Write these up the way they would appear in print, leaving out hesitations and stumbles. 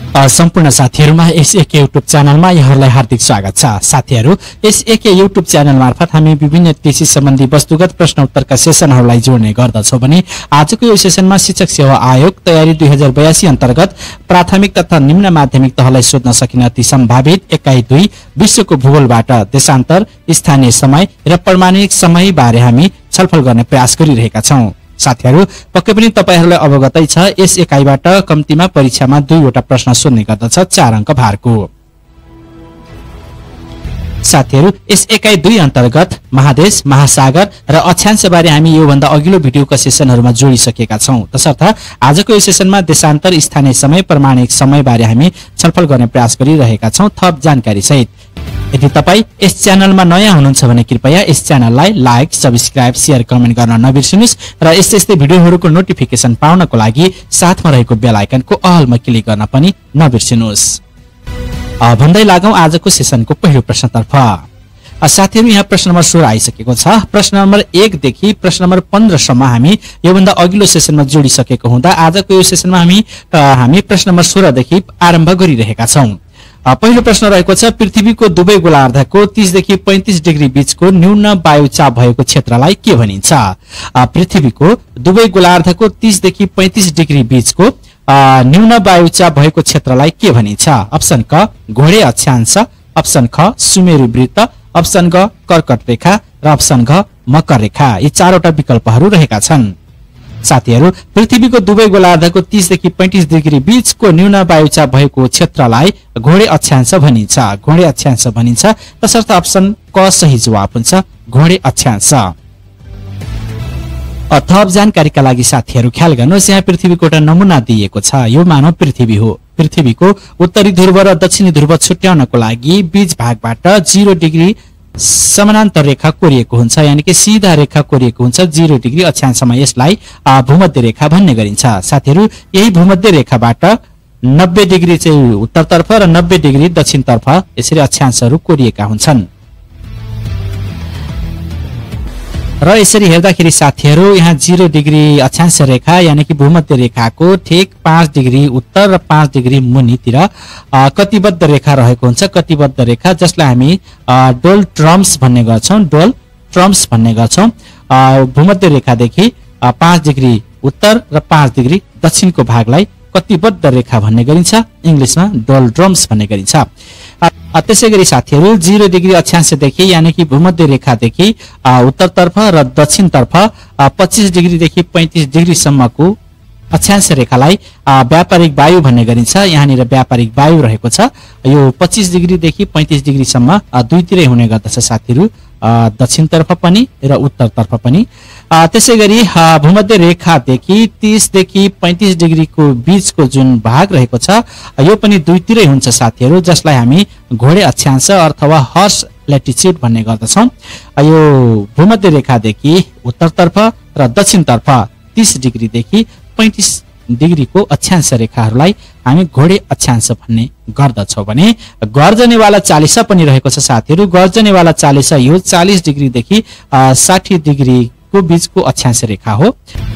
सम्पूर्ण साथीहरुमा एसएके युट्युब च्यानलमा यहाँहरुलाई हार्दिक स्वागत छ। साथीहरु, एसएके युट्युब च्यानल मार्फत हामी विभिन्न कृषि सम्बन्धी वस्तुगत प्रश्न उत्तरका सेसनहरुलाई जोड्ने गर्दछौं भने आजको यो सेसनमा शिक्षक सेवा आयोग तयारी 2082 अन्तर्गत प्राथमिक तथा निम्न माध्यमिक तहलाई सोध्न सकिने अति सम्भावित एकाइ 2 विश्वको भूगोलबाट देशान्तर, स्थानीय समय र प्रमाणिक समय बारे हामी छलफल गर्ने प्रयास गरिरहेका छौं। साथीहरु, पक्कै पनि तपाईहरुलाई अवगतै छ यस एकाइबाट कम्तीमा परीक्षामा 2 वटा प्रश्न सोध्ने गर्दछ 4 अंक भारको। साथीहरु, यस एकाइ 2 अन्तर्गत महादेश, महासागर र अक्षांश बारे हामी यो भन्दा अघिल्लो भिडियोका सेसनहरुमा जोडिसकेका छौं। तसर्थ आजको यो सेसनमा देशान्तर, स्थानीय समय, प्रमाणिक समय बारे हामी छलफल गर्ने प्रयास गरिरहेका छौं थप जानकारी सहित। यदि तपाई यस च्यानलमा नयाँ हुनुहुन्छ भने कृपया यस च्यानललाई लाइक, सब्स्क्राइब, शेयर, कमेन्ट गर्न नबिर्सनुस् र यस्तै भिडियोहरुको नोटिफिकेसन पाउनको लागि साथमा रहेको बेल आइकनको अलमा क्लिक गर्न पनि नबिर्सनुस्। भन्दै लागौं आजको सेसनको पहिलो प्रश्नतर्फ। साथीहरु, यहाँ प्रश्न नम्बर 16 आइसकेको छ। प्रश्न नम्बर 1 देखि प्रश्न नम्बर 15 सम्म हामी यो भन्दा अघिल्लो सेसनमा जोडिसकेको हुँदा आजको यो सेसनमा हामी प्रश्न नम्बर 16 देखि आरम्भ गरिरहेका छौं। पहिलो प्रश्न रहेको छ, पृथ्वीको दुवै गोलार्धको 30 देखि 35 डिग्री बीचको न्यून वायुचाप भएको क्षेत्रलाई के भनिन्छ? पृथ्वीको दुवै गोलार्धको 30 देखि 35 डिग्री बीचको न्यून वायुचाप भएको क्षेत्रलाई के भनिन्छ? अप्सन क घोडे अक्षांश, अप्सन ख सुमेरु वृत्त, अप्सन ग कर्कट रेखा र अप्सन घ मकर रेखा। यी चारवटा विकल्पहरू रहेका छन्। साथीहरु, पृथ्वीको दुवै गोलार्धको 30 देखि 35 डिग्री बीचको न्यून वायुचाप भएको क्षेत्रलाई घोडे अक्षांश भनिन्छ। घोडे अक्षांश भनिन्छ, तसर्थ अप्सन क सही जवाफ हुन्छ, घोडे अक्षांश। थप जानकारीका लागि साथीहरु ख्याल गर्नुहोस्, यहाँ पृथ्वीको एउटा नमुना दिएको छ। यो मानव पृथ्वी हो। पृथ्वीको उत्तरी ध्रुव र दक्षिणी ध्रुव छुट्याउनको लागि बीच भागबाट 0 डिग्री समानान्तर रेखा कोरिएको हुन्छ, यानी कि सीधा रेखा कोरिएको हुन्छ 0 डिग्री अक्षांशमा। यसलाई भूमध्य रेखा भन्ने गरिन्छ। साथीहरु, यही भूमध्य रेखाबाट 90 डिग्री चाहिँ उत्तरतर्फ र 90 डिग्री दक्षिणतर्फ यसरी अक्षांशहरू कोरिएका हुन्छन्। र यसरी हेर्दाखेरि साथीहरु, यहाँ 0 डिग्री अक्षांश रेखा यानी कि भूमध्य रेखाको ठिक 5 डिग्री उत्तर र 5 डिग्री मुनितिर कटिबद्ध रेखा रहेको हुन्छ। कटिबद्ध रेखा जसलाई हामी डोल ट्रम्स भन्ने गर्छौं। डोल ट्रम्स भन्ने गर्छौं। भूमध्य रेखादेखि 5 डिग्री उत्तर र 5 डिग्री दक्षिणको भागलाई कटिबद्ध रेखा भन्ने गरिन्छ। इंग्लिशमा डोल ड्रम्स भन्ने गरिन्छ। त्यसैगरी साथीहरु, 0 डिग्री अक्षांशदेखि यानी कि भूमध्य रेखादेखि उत्तरतर्फ र दक्षिणतर्फ 25 डिग्रीदेखि 35 डिग्रीसम्मको अक्षांश रेखालाई व्यापारिक वायु भन्ने गरिन्छ। यहाँनिर व्यापारिक वायु रहेको छ। यो 25 डिग्रीदेखि 35 डिग्रीसम्म दुईतिरै हुने गर्दछ साथीहरु, दक्षिणतर्फ पनि र उत्तरतर्फ पनि। त्यसैगरी भूमध्य रेखादेखि 30 देखि 35 डिग्रीको बीचको जुन भाग रहेको छ यो पनि दुईतिरै हुन्छ साथीहरु, जसलाई हामी घोडे अक्षांश अथवा हर्स ल्याटिट्युड भन्ने गर्दछौं। यो भूमध्य रेखादेखि उत्तरतर्फ र दक्षिणतर्फ 30 डिग्रीदेखि 35 डिग्रीको अक्षांश रेखाहरूलाई हामी घोडे अक्षांश भन्ने गर्दछौं भने गर्जनेवाला चालिसा पनि रहेको छ साथीहरु। गर्जनेवाला चालिसा यो 40 डिग्रीदेखि 60 डिग्रीको बीचको अक्षांश रेखा हो।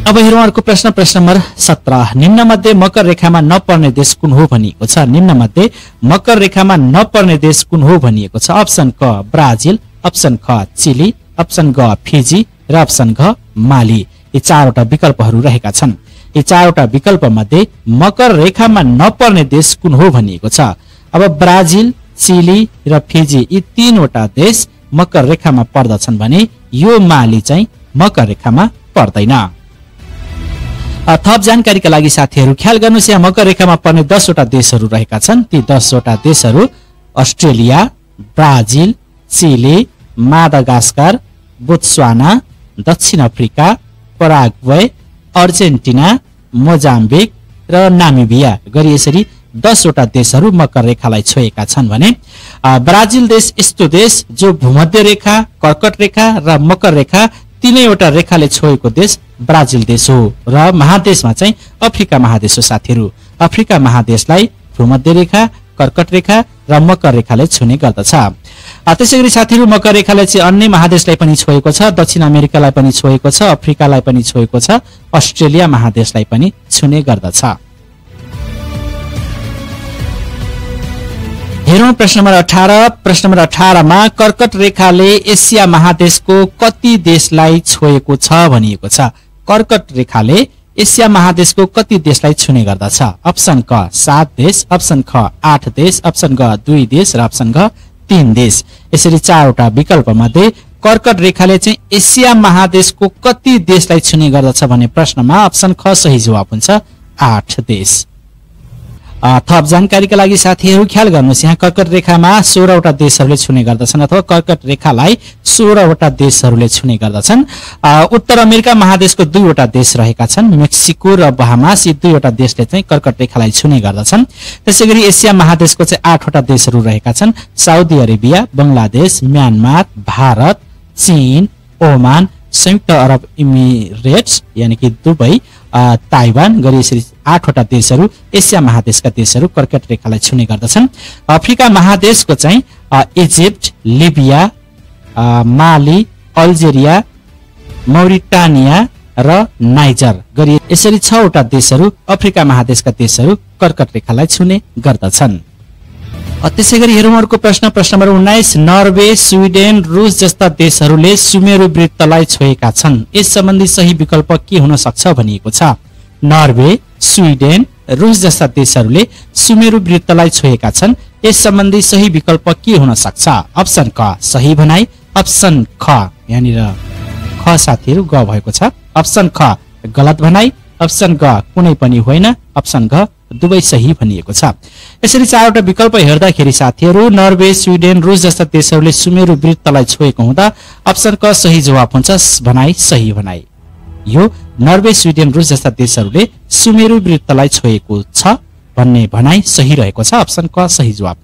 अब हेरौं अर्को प्रश्न नम्बर 17। निम्न मध्ये मकर रेखामा नपर्ने देश कुन हो भनिएको छ? निम्न मध्ये मकर रेखामा नपर्ने देश कुन हो भनिएको छ? अप्सन क ब्राजिल, अप्सन ख चिली, अप्सन ग फिजी र अप्सन घ माली। यी चारवटा विकल्पहरू रहेका छन्। यी चारवटा विकल्प मध्ये मकर रेखामा नपर्ने देश कुन हो भनिएको छ? अब ब्राजिल, चिली र फिजी यी तीनवटा देश मकर रेखामा पर्दछन् भने यो माली चाहिँ मकर रेखामा पर्दैन। थप जानकारीका लागि साथीहरु ख्याल गर्नुस्, यहाँ मकर रेखामा पर्ने 10 वटा देशहरू रहेका छन्। ती 10 वटा देशहरू Australia, Brazil, Chile, Madagascar, Botswana, दक्षिण अफ्रिका, पराग्वे, अर्जेन्टिना, मोजाम्बिक र नामिबिया गरी यसरी 10 वटा देशहरू मकर रेखालाई छोएका छन् भने ब्राजिल देश यस्तो देश जो भूमध्य रेखा, कर्कट रेखा र मकर रेखा तीनैवटा रेखाले छोएको देश ब्राजिल देश हो। र महादेशमा चाहिँ अफ्रिका महादेश हो साथीहरु। अफ्रिका महादेशलाई भूमध्य रेखा, कर्कट रेखा र मकर रेखाले छुने गर्दछ। त्यसैगरी साथीहरु मकर रेखाले चाहिँ अन्य महादेशलाई पनि छोएको छ, दक्षिण अमेरिकालाई पनि छोएको छ, अफ्रिकालाई पनि छोएको छ, अस्ट्रेलिया महादेशलाई पनि छुने गर्दछ। हेरौँ प्रश्न नम्बर 18। प्रश्न नम्बर 18 मा कर्कट रेखाले एसिया महादेशको कति देशलाई छोएको छ भनिएको छ। कर्कट रेखाले एसिया महादेशको कति देशलाई छुने गर्दछ? अप्सन क 7 देश, अप्सन ख 8 देश, अप्सन ग 2 देश र अप्सन घ 3 देश। यसरी चारवटा विकल्प मध्ये कर्कट रेखाले चाहिँ एसिया महादेशको कति देशलाई छुने गर्दछ भन्ने प्रश्नमा अप्सन ख सही जवाब हुन्छ, 8 देश। थप जानकारीका लागि साथीहरू ख्याल गर्नुहोस्, यहाँ कर्कट रेखामा 16 वटा देशहरूले छुने गर्दछन् अथवा कर्कट रेखालाई 16 वटा देशहरूले छुने गर्दछन्। उत्तर अमेरिका महादेशको 2 वटा देश रहेका छन्, मेक्सिको र बहामास। यी 2 वटा देशले चाहिँ कर्कट रेखालाई छुने गर्दछन्। त्यसैगरी एसिया महादेशको चाहिँ 8 वटा देशहरू रहेका छन्, Saudi Arabia, Bangladesh, Myanmar, Bharat, चीन, ओमान, संयुक्त अरब इमिरेट्स यानी कि दुबई, ताइवान गरी यसरी 8 वटा देशहरू एसिया महादेशका देशहरू कर्कट रेखालाई छुने गर्दछन्। अफ्रिका महादेशको चाहिँ इजिप्ट, लिबिया, माली, अल्जेरिया, मौरिटानिया र नाइजर गरी यसरी 6 वटा देशहरू अफ्रिका महादेशका देशहरू कर्कट रेखालाई छुने गर्दछन्। त्यसैगरी हेरौँ अर्को प्रश्न। प्रश्न नम्बर 19। नर्वे, स्विडेन, रुस जस्ता देशहरूले सुमेरु वृत्तलाई छोएका छन्। यस सम्बन्धी सही विकल्प के हुन सक्छ भनिएको छ? नर्वे, स्विडेन, रुस जस्ता देशहरूले सुमेरु वृत्तलाई छोएका छन्। यस सम्बन्धी सही विकल्प के हुन सक्छ? अप्सन क सही भनाई, अप्सन ख यहाँनिर ख साथीहरू ग भएको छ, अप्सन ख गलत भनाई, अप्सन ग कुनै पनि होइन, अप्सन घ दुवै सही भनिएको छ। यसरी चारवटा विकल्प हेर्दाखेरि साथीहरू नर्वे, स्विडेन, रुस जस्ता देशहरूले सुमेरु वृत्तलाई छोएको हुँदा अप्सन क सही जवाब हुन्छ, भनाई सही भनाई। यो नर्वे, स्विडेन, रुस जस्ता देशहरूले सुमेरु वृत्तलाई छोएको छ भन्ने भनाई सही रहेको छ, अप्सन क सही जवाब।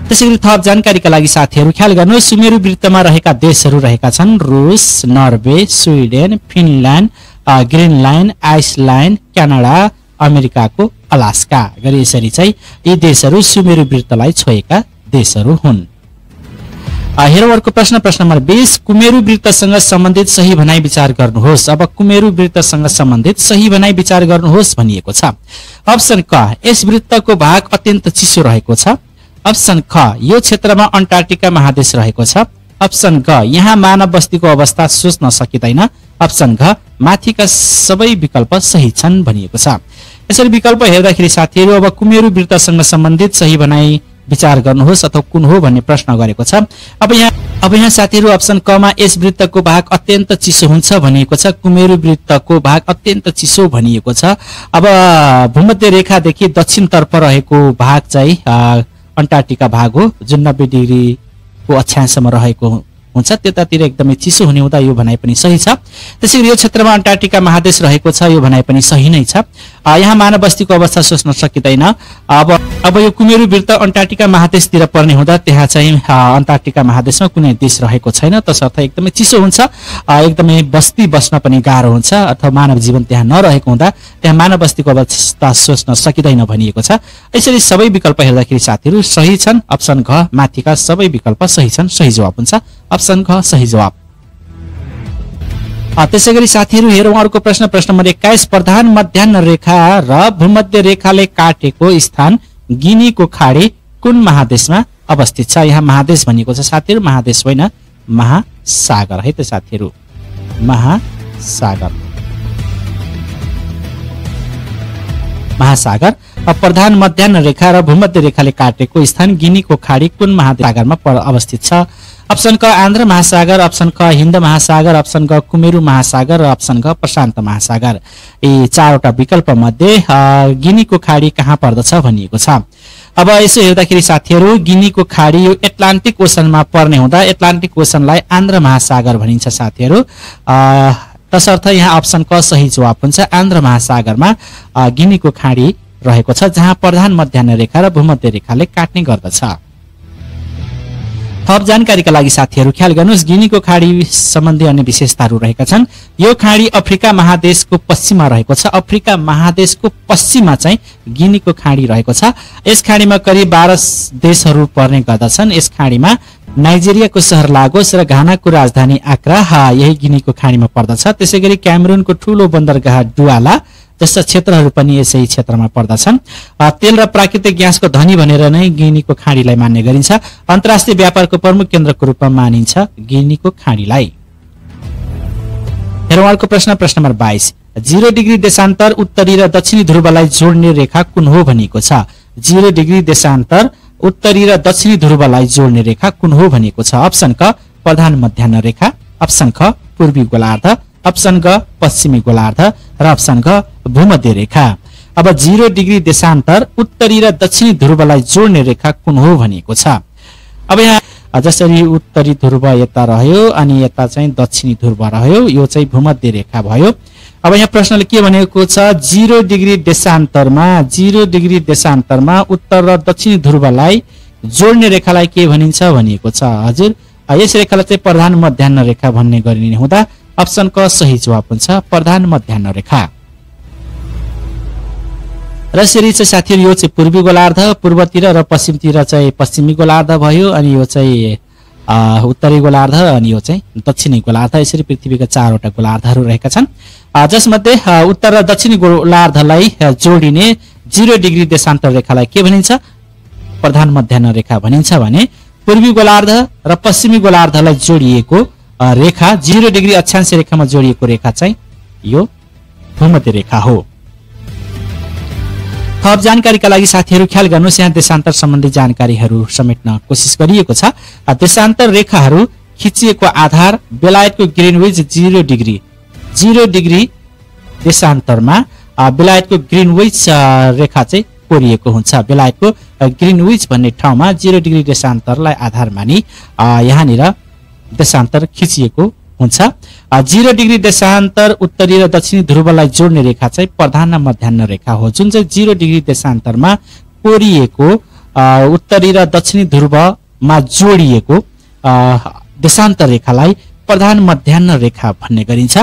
त्यसैगरी थप जानकारीका लागि साथीहरू ख्याल गर्नुहोस्, सुमेरु वृत्तमा रहेका देशहरू रहेका छन् रुस, Norway, Sweden, Finland, Greenland, island, Canada, अमेरिकाको अलास्का गरी यसरी चाहिँ यी देशहरू सुमेरु वृत्तलाई छोएका देशहरू हुन्। हेरौँ अर्को प्रश्न। प्रश्न नम्बर 20। कुमेरु वृत्तसँग सम्बन्धित सही भनाई विचार गर्नुहोस्। अब कुमेरु वृत्तसँग सम्बन्धित सही भनाई विचार गर्नुहोस् भनिएको छ। अप्सन क यस वृत्तको भाग अत्यन्त चिसो रहेको छ, अप्सन ख यो क्षेत्रमा अन्टार्कटिका महादेश रहेको छ, अप्सन ग यहाँ मानव बस्तीको अवस्था सोच्न सकिँदैन, अप्सन घ माथिका सबै विकल्प सही छन् भनिएको छ। यसरी विकल्प हेर्दाखेरि साथीहरू अब कुमेरु वृत्तसँग सम्बन्धित सही भनाई विचार गर्नुहोस् अथवा कुन हो भन्ने प्रश्न गरेको छ। अब यहाँ साथीहरू अप्सन क मा यस वृत्तको भाग अत्यन्त चिसो हुन्छ भनिएको छ, कुमेरु वृत्तको भाग अत्यन्त चिसो भनिएको छ। अब भूमध्य रेखादेखि दक्षिणतर्फ रहेको भाग चाहिँ अन्टार्कटिका भाग हो, जुन 90 डिग्रीको अक्षांशमा रहेको हुन्छ, त्यतातिर एकदमै चिसो हुने हुँदा यो भनाइ पनि सही छ। त्यसैगरी यो क्षेत्रमा अन्टार्कटिका महादेश रहेको छ, यो भनाइ पनि सही नै छ। यहाँ मानव बस्तीको अवस्था सोच्न सकिँदैन। अब यो कुमेरु वृत्त अन्टार्कटिका महादेशतिर पर्ने हुँदा त्यहाँ चाहिँ अन्टार्कटिका महादेशमा कुनै देश रहेको छैन, तसर्थ एकदमै चिसो हुन्छ, एकदमै बस्ती बस्न पनि गाह्रो हुन्छ अथवा मानव जीवन त्यहाँ नरहेको हुँदा त्यहाँ मानव बस्तीको अवस्था सोच्न सकिँदैन भनिएको छ। यसरी सबै विकल्प हेर्दाखेरि साथीहरू सही छन्, अप्सन घ माथिका सबै विकल्प सही छन्, सही जवाब हुन्छ अप्सन घ सही जवाब। त्यसैगरी साथीहरू हेरौँ अर्को प्रश्न। प्रश्न नम्बर 21। प्रधान मध्याह्न रेखा र भूमध्य रेखाले काटेको स्थान गिनीको खाडी कुन महादेशमा अवस्थित छ? यहाँ महादेश भनिएको छ साथीहरू, महादेश होइन महासागर है त साथीहरू, महासागर। प्रधान मध्याह्न रेखा र भूमध्य रेखाले काटेको स्थान गिनीको खाडी कुन महासागरमा अवस्थित छ? अप्सन क आन्ध्र महासागर, अप्सन क हिन्द महासागर, अप्सन ग कुमेरु महासागर र अप्सन ग प्रशान्त महासागर। यी चारवटा विकल्प मध्ये गिनीको खाडी कहाँ पर्दछ भनिएको छ। अब यसो हेर्दाखेरि साथीहरू गिनीको खाडी यो एटलान्टिक ओसनमा पर्ने हुँदा एटलान्टिक ओसनलाई आन्ध्र महासागर भनिन्छ साथीहरू, तसर्थ यहाँ अप्सन क सही जवाब हुन्छ। आन्ध्र महासागरमा गिनीको खाडी रहेको छ, जहाँ प्रधान मध्याह्न रेखा र भूमध्य रेखाले काट्ने गर्दछ। थप जानकारीका लागि साथीहरू ख्याल गर्नुहोस्, गिनीको खाडी सम्बन्धी अन्य विशेषताहरू रहेका छन्। यो खाडी अफ्रिका महादेशको पश्चिममा रहेको छ, अफ्रिका महादेशको पश्चिममा चाहिँ गिनीको खाडी रहेको छ। यस खाडीमा करिब 12 देशहरू पर्ने गर्दछन्। यस खाडीमा नाइजेरियाको सहर लागोस र घानाको राजधानी आक्रा यही गिनीको खाडीमा पर्दछ। त्यसैगरी क्यामेरुनको ठूलो बन्दरगाह डुवाला जस्ता क्षेत्रहरू पनि यसै क्षेत्रमा पर्दछन्। तेल र प्राकृतिक ग्यासको धनी भनेर नै गिनीको खाडीलाई मान्ने गरिन्छ। अन्तर्राष्ट्रिय व्यापारको प्रमुख केन्द्रको रूपमा मानिन्छ गिनीको खाडीलाई। हेरौँ अर्को प्रश्न नम्बर 22। 0 डिग्री देशान्तर उत्तरी र दक्षिणी ध्रुवलाई जोड्ने रेखा कुन हो भनिएको छ। 0 डिग्री देशान्तर उत्तरी र दक्षिणी ध्रुवलाई जोड्ने रेखा कुन हो भनिएको छ। अप्सन क प्रधान मध्याह्न रेखा, अप्सन ख पूर्वी गोलार्ध, अप्सन ग पश्चिमी गोलार्ध र अप्सन ग भूमध्य रेखा। अब 0 डिग्री देशान्तर उत्तरी र दक्षिणी ध्रुवलाई जोड्ने रेखा कुन हो भनिएको छ। अब यहाँ जसरी उत्तरी ध्रुव यता रह्यो अनि यता चाहिँ दक्षिणी ध्रुव रह्यो, यो चाहिँ भूमध्य रेखा भयो। अब यहाँ प्रश्नले के भनेको छ, 0 डिग्री देशान्तरमा उत्तर र दक्षिणी ध्रुवलाई जोड्ने रेखालाई के भनिन्छ भनिएको छ। हजुर यस रेखालाई चाहिँ प्रधान मध्याह्न रेखा भन्ने गरिने हुँदा अप्सन क सही जवाब हुन्छ, प्रधान मध्याह्न रेखा। र यसरी चाहिँ साथीहरु यो चाहिँ पूर्वी गोलार्ध, पूर्वतिर र पश्चिमतिर चाहिँ पश्चिमी गोलार्ध भयो, अनि यो चाहिँ उत्तरी गोलार्ध, अनि यो चाहिँ दक्षिणी गोलार्ध। यसरी पृथ्वीका 4 वटा गोलार्धहरू रहेका छन्, जसमध्ये उत्तर र दक्षिणी गोलार्धलाई जोडिने 0 डिग्री देशान्तर रेखालाई के भनिन्छ, प्रधान मध्याह्न रेखा भनिन्छ भने पूर्वी गोलार्ध र पश्चिमी गोलार्धलाई जोडिएको रेखा 0 डिग्री अक्षांश रेखामा जोडिएको रेखा चाहिँ यो भूमध्य रेखा हो। थप जानकारीका लागि साथीहरु ख्याल गर्नुस्, यहाँ देशान्तर सम्बन्धी जानकारीहरु समेट्न कोसिस गरिएको छ। देशान्तर रेखाहरु खिचिएको आधार बेलायतको ग्रीनविच 0 डिग्री देशान्तरमा बेलायतको ग्रीनविच रेखा चाहिँ कोरिएको हुन्छ। बेलायतको ग्रीनविच भन्ने ठाउँमा 0 डिग्री देशान्तरलाई आधार मानि यहाँनिर देशान्तर खिचिएको हुन्छ। 0 डिग्री देशान्तर उत्तरी र दक्षिणी ध्रुवलाई जोड्ने रेखा चाहिँ प्रधान मध्याह्न रेखा हो, जुन चाहिँ 0 डिग्री देशान्तरमा कोरिएको उत्तरी र दक्षिणी ध्रुवमा जोडिएको देशान्तर रेखालाई प्रधान मध्याह्न रेखा भन्ने गरिन्छ।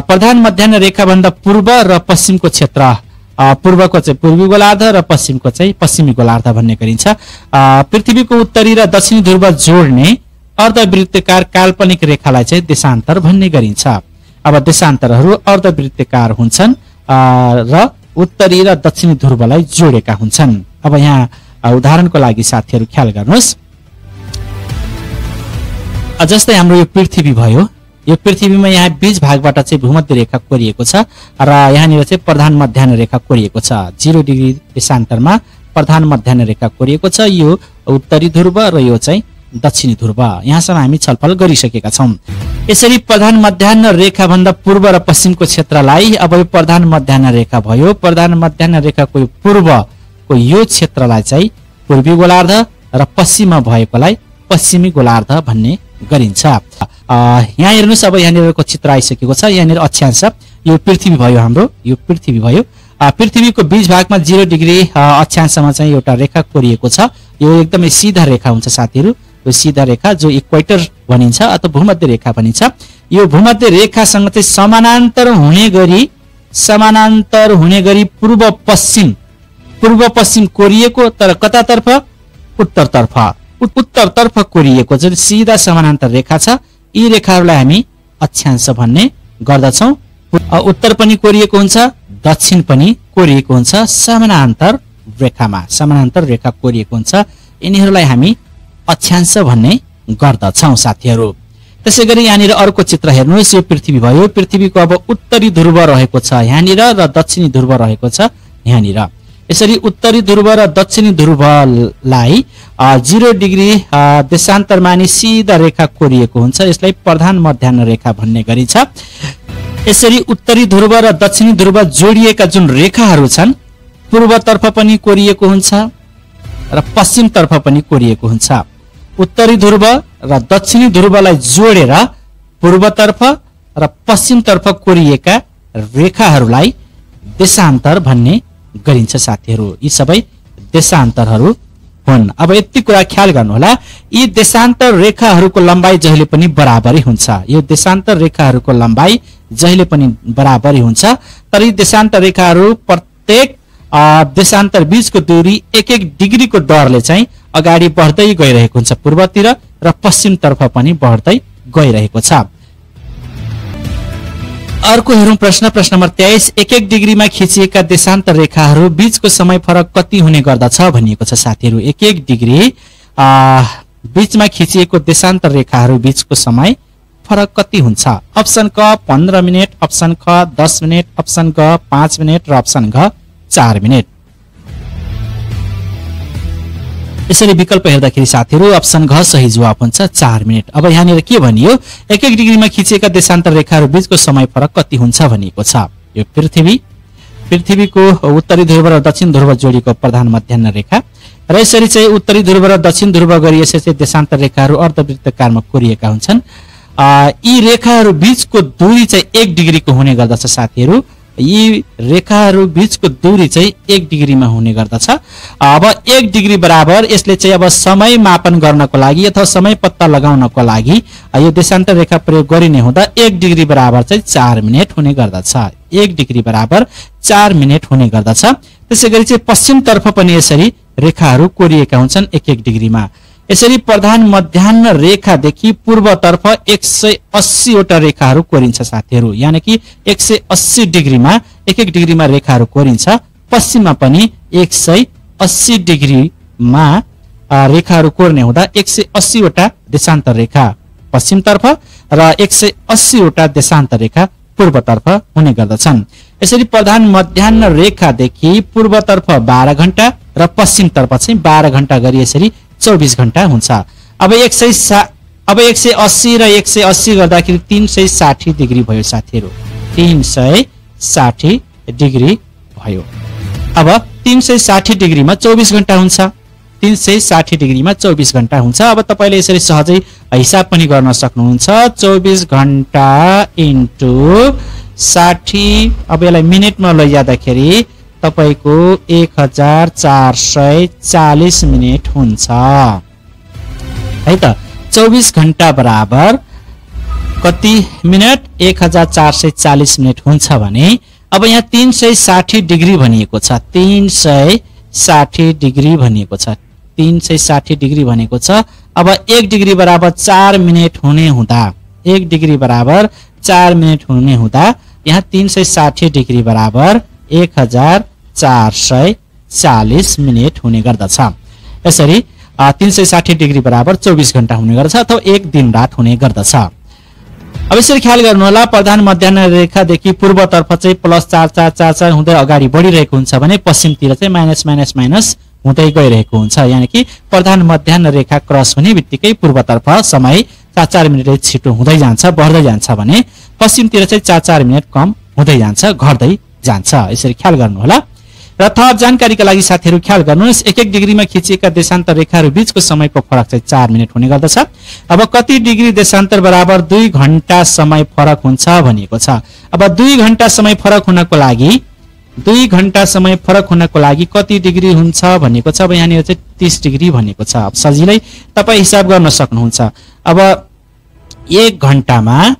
प्रधान मध्याह्न रेखा भन्दा पूर्व र पश्चिमको क्षेत्र, पूर्वको चाहिँ पूर्वी गोलार्ध र पश्चिमको चाहिँ पश्चिमी गोलार्ध भन्ने गरिन्छ। पृथ्वीको उत्तरी र दक्षिणी ध्रुव जोड्ने अर्धवृत्ताकार काल्पनिक रेखालाई चाहिँ देशान्तर भन्ने गरिन्छ। अब देशान्तरहरू अर्धवृत्ताकार हुन्छन् र उत्तरी र दक्षिणी ध्रुवलाई जोडेका हुन्छन्। अब यहाँ उदाहरणको लागि साथीहरु ख्याल गर्नुस्, जस्तै हाम्रो यो पृथ्वी भयो, यो पृथ्वीमा यहाँ बीच भागबाट चाहिँ भूमध्य रेखा कोरिएको छ र यहाँनिर चाहिँ प्रधान मध्याह्न रेखा कोरिएको छ। 0 डिग्री देशान्तरमा प्रधान मध्याह्न रेखा कोरिएको छ, यो उत्तरी ध्रुव र यो चाहिँ दक्षिणी ध्रुव। यहाँसम्म हामी छलफल गरिसकेका छौं। यसरी प्रधान मध्याह्न रेखा भन्दा पूर्व र पश्चिमको क्षेत्रलाई अब यो प्रधान मध्याह्न रेखा भयो। प्रधान मध्याह्न रेखाको पूर्वको यो क्षेत्रलाई चाहिँ पूर्वी गोलार्ध र पश्चिममा भएकोलाई पश्चिमी गोलार्ध भन्ने गरिन्छ। यहाँ हेर्नुस्, अब यहाँनिरको चित्र आइसकेको छ। यहाँनिर अक्षांश यो पृथ्वी भयो, हाम्रो यो पृथ्वी भयो। पृथ्वीको बीच भागमा 0 डिग्री अक्षांशमा चाहिँ एउटा रेखा कोरिएको छ। यो एकदमै सीधा रेखा हुन्छ साथीहरु, यो सीधा रेखा जो इक्वेटर भनिन्छ अथवा भूमध्य रेखा भनिन्छ। यो भूमध्य रेखासँग चाहिँ समानान्तर हुने गरी पूर्व पश्चिम कोरिएको, तर कतातर्फ, उत्तरतर्फ कोरिएको जुन सीधा समानान्तर रेखा छ। यी रेखाहरूलाई हामी अक्षांश भन्ने गर्दछौं। उत्तर पनि कोरिएको हुन्छ, दक्षिण पनि कोरिएको हुन्छ, समानान्तर रेखा कोरिएको हुन्छ। यिनीहरूलाई हामी अक्षांश भन्ने गर्दछौं साथीहरु। त्यसैगरी यहाँनिर अर्को चित्र हेर्नुस्, यो पृथ्वी भयो। पृथ्वीको अब उत्तरी ध्रुव रहेको छ यहाँनिर र दक्षिणी ध्रुव रहेको छ यहाँनिर। यसरी उत्तरी ध्रुव र दक्षिणी ध्रुवलाई 0 डिग्री देशान्तर मानि सीधा रेखा कोरिएको हुन्छ। यसलाई प्रधान मध्याह्न रेखा भन्ने गरिन्छ। यसरी उत्तरी ध्रुव र दक्षिणी ध्रुव जोडिएका जुन रेखाहरू छन्, पूर्वतर्फ पनि कोरिएको हुन्छ र पश्चिमतर्फ पनि कोरिएको हुन्छ। उत्तरी ध्रुव र दक्षिणी ध्रुवलाई जोडेर पूर्वतर्फ र पश्चिमतर्फ कोरिएका रेखाहरूलाई देशान्तर भन्ने गरिन्छ साथीहरु। यी सबै देशान्तरहरू हुन्। अब यति कुरा ख्याल गर्नुहोला, यी देशान्तर रेखाहरूको लम्बाई जहिले पनि बराबरै हुन्छ। यो देशान्तर रेखाहरूको लम्बाई जहिले पनि बराबरै हुन्छ, तर यी देशान्तर रेखाहरू प्रत्येक देशान्तर बीचको दूरी 1-1 डिग्रीको दरले चाहिँ अगाडि बढ्दै गइरहेको हुन्छ। पूर्वतिर र पश्चिमतर्फ पनि बढ्दै गइरहेको छ। अर्को हेरौं प्रश्न नम्बर 23 1 डिग्रीमा खिचिएका देशान्तर रेखाहरू बीचको समय फरक कति हुने गर्दछ भनिएको छ साथीहरू। 1 डिग्री बीचमा खिचिएको देशान्तर रेखाहरू बीचको समय फरक कति हुन्छ? अप्सन क 15 मिनेट, अप्सन ख 10 मिनेट, अप्सन ग 5 मिनेट र अप्सन घ 4 मिनेट। यसरी विकल्प हेर्दाखेरि साथीहरू अप्सन घ सही जवाफ हुन्छ 4 मिनेट। अब यहाँनिर के भनियो? 1 डिग्रीमा खिचिएका देशान्तर रेखाहरू बीचको समय फरक कति हुन्छ भनिएको छ। यो पृथ्वीको उत्तरी ध्रुव र दक्षिण ध्रुव जोडीको प्रधान मध्याह्न रेखा र यसरी चाहिँ उत्तरी ध्रुव र दक्षिण ध्रुव गरी यसरी चाहिँ देशान्तर रेखाहरू अर्धवृत्ताकारमा कोरिएका हुन्छन्। यी रेखाहरू बीचको दूरी चाहिँ 1 डिग्रीको हुने गर्दछ साथीहरू। यी रेखाहरू बीचको दूरी चाहिँ 1 डिग्रीमा हुने गर्दछ। अब 1 डिग्री बराबर यसले चाहिँ अब समय मापन गर्नको लागि अथवा समय पत्ता लगाउनको लागि यो देशान्तर रेखा प्रयोग गरिने हुँदा 1 डिग्री बराबर चाहिँ 4 मिनेट हुने गर्दछ। 1 डिग्री बराबर 4 मिनेट हुने गर्दछ। त्यसैगरी चाहिँ पश्चिमतर्फ पनि यसरी रेखाहरू कोरिएका हुन्छन् 1 डिग्रीमा। यसरी प्रधान मध्याह्न रेखादेखि पूर्वतर्फ 180 वटा रेखाहरू कोरिन्छ साथीहरू। यानी कि 180 डिग्रीमा 1 डिग्रीमा रेखाहरू कोरिन्छ। पश्चिममा पनि 180 डिग्रीमा रेखाहरू कोर्ने हुँदा 180 वटा देशान्तर रेखा पश्चिमतर्फ र 180 वटा देशान्तर रेखा पूर्वतर्फ हुने गर्दछन्। यसरी प्रधान मध्याह्न रेखादेखि पूर्वतर्फ 12 घण्टा र पश्चिमतर्फ चाहिँ 12 घण्टा गरी यसरी 24 घण्टा हुन्छ। अब 180 र 180 गर्दाखेरि 360 डिग्री भयो साथीहरू। 360 डिग्री भयो। अब 360 डिग्रीमा 24 घण्टा हुन्छ। 360 डिग्रीमा 24 घण्टा हुन्छ। अब तपाईले यसरी सहजै हिसाब पनि गर्न सक्नुहुन्छ। 24 घण्टा इन्टु 60, अब यसलाई मिनेटमा लैजाँदाखेरि तपाईको 1440 मिनेट हुन्छ है त। 24 घण्टा बराबर कति मिनेट? 1440 मिनेट हुन्छ भने अब यहाँ 360 डिग्री भनिएको छ। 360 डिग्री भनिएको छ। 360 डिग्री भनेको छ। अब 1 डिग्री बराबर 4 मिनेट हुने हुँदा 1 डिग्री बराबर 4 मिनेट हुने हुँदा यहाँ 360 डिग्री बराबर 1440 मिनेट हुने गर्दछ। यसरी 360 डिग्री बराबर 24 घण्टा हुने गर्दछ अथवा 1 दिन रात हुने गर्दछ। अब यसरी ख्याल गर्नु होला। प्रधान मध्याह्न रेखादेखि पूर्वतर्फ चाहिँ +4 हुँदै अगाडि बढिरहेको हुन्छ भने पश्चिमतिर चाहिँ माइनस हुँदै गइरहेको हुन्छ। यानी कि प्रधान मध्याह्न रेखा क्रस हुने बित्तिकै पूर्वतर्फ समय 4 मिनेट छिटो हुँदै जान्छ, बढ्दै जान्छ भने पश्चिमतिर चाहिँ 4 मिनेट कम हुँदै जान्छ, घट्दै जान्छ। यसरी ख्याल गर्नु होला। र थप जानकारीका लागि साथीहरू ख्याल गर्नुहोस्। 1 डिग्रीमा खिचिएका देशान्तर रेखाहरू बीचको समयको फरक चाहिँ 4 मिनेट हुने गर्दछ। अब कति डिग्री देशान्तर बराबर 2 घण्टा समय फरक हुन्छ भनिएको छ। अब 2 घण्टा समय फरक हुनको लागि कति डिग्री हुन्छ भनेको छ। अब यहाँनिर चाहिँ 30 डिग्री भनेको छ। अब सजिलै तपाई हिसाब गर्न सक्नुहुन्छ। अब 1 घण्टामा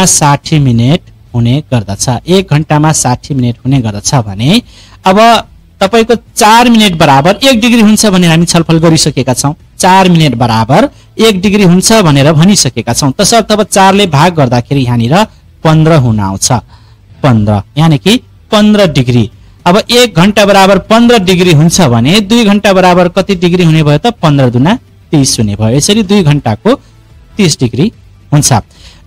60 मिनेट हुने गर्दछ। 1 घण्टामा 60 मिनेट हुने गर्दछ भने अब तपाईको 4 मिनेट बराबर 1 डिग्री हुन्छ भनेर हामी छलफल गरिसकेका छौं। 4 मिनेट बराबर 1 डिग्री हुन्छ भनेर भनिसकेका छौं। तसर्थ अब 4 ले भाग गर्दाखेरि यहाँनिर 15 हुन आउँछ। 15 यानी कि 15 डिग्री। अब 1 घण्टा बराबर 15 डिग्री हुन्छ भने 2 घण्टा बराबर कति डिग्री हुने भयो त? 15 दुना 30 हुने भयो। यसरी 2 घण्टाको 30 डिग्री हुन्छ।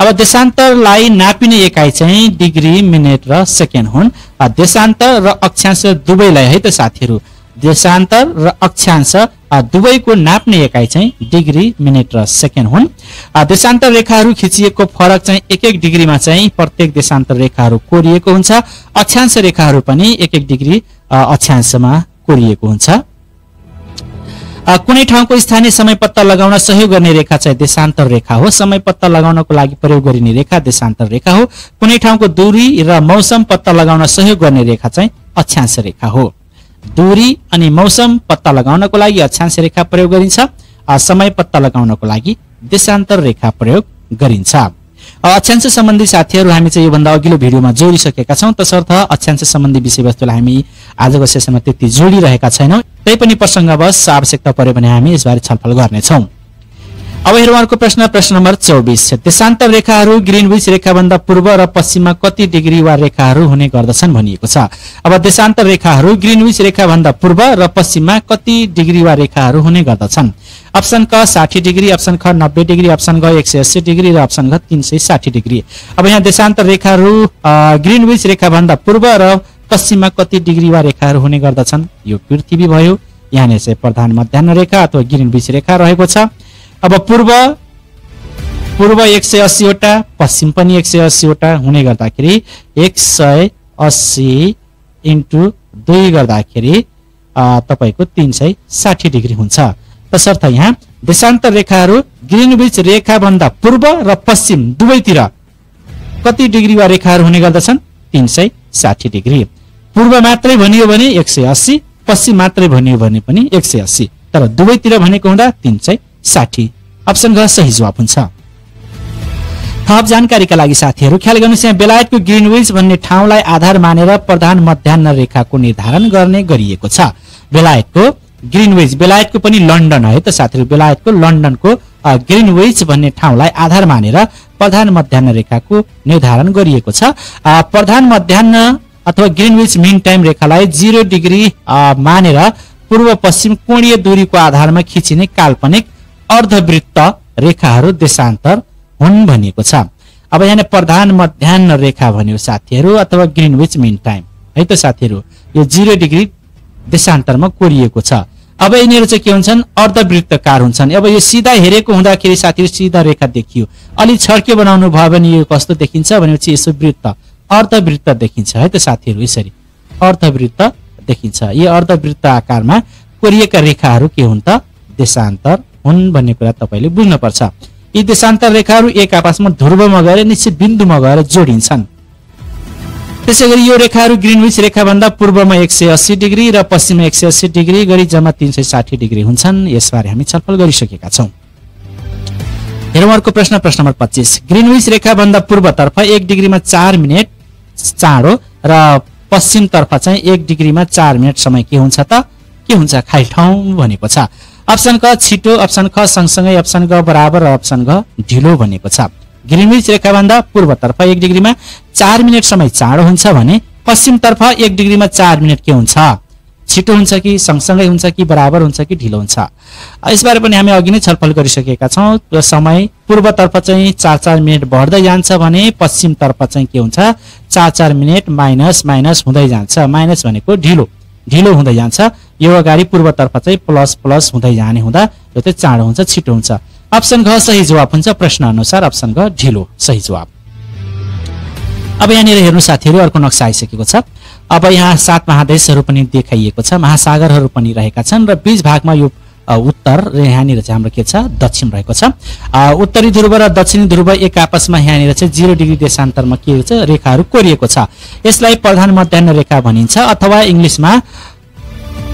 अब देशान्तरलाई नापिने एकाइ चाहिँ डिग्री, मिनेट र सेकेन्ड हुन्। देशान्तर र अक्षांश दुवैलाई है त साथीहरू, देशान्तर र अक्षांश दुवैको नाप्ने एकाइ चाहिँ डिग्री, मिनेट र सेकेन्ड हुन्। देशान्तर रेखाहरू खिचिएको फरक चाहिँ 1 डिग्रीमा चाहिँ प्रत्येक देशान्तर रेखाहरू कोरिएको हुन्छ। अक्षांश रेखाहरू पनि 1 डिग्री अक्षांशमा कोरिएको हुन्छ। कुनै ठाउँको स्थानीय समय पत्ता लगाउन सहयोग गर्ने रेखा चाहिँ देशान्तर रेखा हो। समय पत्ता लगाउनको लागि प्रयोग गरिने रेखा देशान्तर रेखा हो। कुनै ठाउँको दूरी र मौसम पत्ता लगाउन सहयोग गर्ने रेखा चाहिँ अक्षांश रेखा हो। दूरी अनि मौसम पत्ता लगाउनको लागि अक्षांश रेखा प्रयोग गरिन्छ। समय पत्ता लगाउनको लागि देशान्तर रेखा प्रयोग गरिन्छ। अक्षांश सम्बन्धी साथीहरू हामी चाहिँ योभन्दा अघिल्लो भिडियोमा जोडिसकेका छौं। तसर्थ अक्षांश सम्बन्धी विषयवस्तुलाई हामी आजको सेसनमा त्यति जोडिरहेका छैनौं। तैपनि प्रसंगवश आवश्यकता पर्यो भने हामी यसबारे छलफल गर्नेछौं। अब हेरौँ अर्को प्रश्न नम्बर 24। देशान्तर रेखाहरू ग्रीनविच रेखाभन्दा पूर्व र पश्चिममा कति डिग्री वा रेखाहरू हुने गर्दछन् भनिएको छ। अब देशान्तर रेखाहरू ग्रीनविच रेखाभन्दा पूर्व र पश्चिममा कति डिग्री वा रेखाहरू हुने गर्दछन्? अप्सन क 60 डिग्री, अप्सन ख 90 डिग्री, अप्सन ग 180 डिग्री र अप्सन घ 360 डिग्री। अब यहाँ देशान्तर रेखाहरू ग्रीनविच रेखाभन्दा पूर्व र पश्चिममा कति डिग्री वा रेखाहरू हुने गर्दछन्? यो पृथ्वी भयो, यहाँनिर चाहिँ प्रधान मध्याह्न रेखा अथवा ग्रीनविच रेखा रहेको छ। अब पूर्व 180 वटा, पश्चिम पनि 180 वटा हुने गर्दाखेरि 180 × 2 गर्दाखेरि तपाईको 360 डिग्री हुन्छ। तसर्थ यहाँ देशान्तर रेखाहरू ग्रीनविच रेखाभन्दा पूर्व र पश्चिम दुवैतिर कति डिग्री वा रेखाहरू हुने गर्दछन्? 360 डिग्री। पूर्व मात्रै भनियो भने 180, पश्चिम मात्रै भनियो भने पनि 180, तर दुवैतिर भनेको हुँदा 360। अप्सन घ सही जवाफ हुन्छ। थप जानकारीका लागि साथीहरू ख्याल गर्नुहोस्, यहाँ बेलायतको ग्रीनविच भन्ने ठाउँलाई आधार मानेर प्रधान मध्याह्न रेखाको निर्धारण गर्ने गरिएको छ। बेलायतको ग्रीनविच, बेलायतको पनि लन्डन है त साथीहरू, बेलायतको लन्डनको ग्रीनविच भन्ने ठाउँलाई आधार मानेर प्रधान मध्याह्न रेखाको निर्धारण गरिएको छ। प्रधान मध्याह्न अथवा ग्रीनविच मिन टाइम रेखालाई 0 डिग्री मानेर पूर्व पश्चिम कोणीय दूरीको आधारमा खिचिने काल्पनिक अर्धवृत्त रेखाहरू देशान्तर हुन् भनिएको छ। अब यहाँ प्रधान मध्याह्न रेखा भन्यो साथीहरू अथवा ग्रीनविच मिन टाइम है त साथीहरू, यो 0 डिग्री देशान्तरमा कोरिएको छ। अब यिनीहरू चाहिँ के हुन्छन्? अर्धवृत्तकार हुन्छन्। अब यो सिधा हेरेको हुँदाखेरि साथीहरू सिधा रेखा देखियो, अलि छड्के बनाउनु भयो भने यो कस्तो देखिन्छ भनेपछि यसो वृत्त अर्धवृत्त देखिन्छ है त साथीहरू, यसरी अर्धवृत्त देखिन्छ। यो अर्धवृत्त आकारमा कोरिएका रेखाहरू के हुन् त? देशान्तर हुन् भन्ने कुरा तपाईले बुझ्न पर्छ। यी देशान्तर रेखाहरू एक आपसमा ध्रुवमा गएर निश्चित बिन्दुमा गएर जोडिन्छन्। त्यसैगरी यो रेखाहरू ग्रीनविच रेखाभन्दा पूर्वमा 180 डिग्री र पश्चिममा 180 डिग्री गरी जम्मा 360 डिग्री हुन्छन्। यसबारे हामी छलफल गरिसकेका छौं। हेरौँ अर्को प्रश्न नम्बर 25। ग्रीनविच रेखाभन्दा पूर्वतर्फ 1 डिग्रीमा 4 मिनेट चाँडो र पश्चिमतर्फ चाहिँ 1 डिग्रीमा 4 मिनेट समय के हुन्छ त? के हुन्छ? खाली ठाउँ भनेको छ। अप्सन क छिटो, अप्सन ख सँगसँगै, अप्सन ग बराबर र अप्सन घ ढिलो भनेको छ। ग्रीनविच रेखाभन्दा पूर्वतर्फ 1 डिग्रीमा 4 मिनेट समय चाँडो हुन्छ भने पश्चिमतर्फ 1 डिग्रीमा 4 मिनेट के हुन्छ? छिटो हुन्छ कि सँगसँगै हुन्छ कि बराबर हुन्छ कि ढिलो हुन्छ? यसबारे पनि हामी अघि नै छलफल गरिसकेका छौँ। त्यो समय पूर्वतर्फ चाहिँ 4-4 मिनेट बढ्दै जान्छ भने पश्चिमतर्फ चाहिँ के हुन्छ? 4-4 मिनेट माइनस हुँदै जान्छ। माइनस भनेको ढिलो हुँदै जान्छ। यो अगाडि पूर्वतर्फ चाहिँ प्लस हुँदै जाने हुँदा यो चाहिँ चाँडो हुन्छ, छिटो हुन्छ। अप्सन घ सही जवाब हुन्छ। प्रश्न अनुसार अप्सन घ ढिलो सही जवाब। अब यहाँनिर हेर्नु साथीहरू अर्को नक्सा आइसकेको छ। अब यहाँ 7 महादेशहरू पनि देखाइएको छ, महासागरहरू पनि रहेका छन् र बीच भागमा यो उत्तर र यहाँनिर चाहिँ हाम्रो के छ? दक्षिण रहेको छ। उत्तरी ध्रुव र दक्षिणी ध्रुव एक आपसमा यहाँनिर चाहिँ 0 डिग्री देशान्तरमा के छ? रेखाहरू कोरिएको छ। यसलाई प्रधान मध्याह्न रेखा भनिन्छ अथवा इङ्ग्लिसमा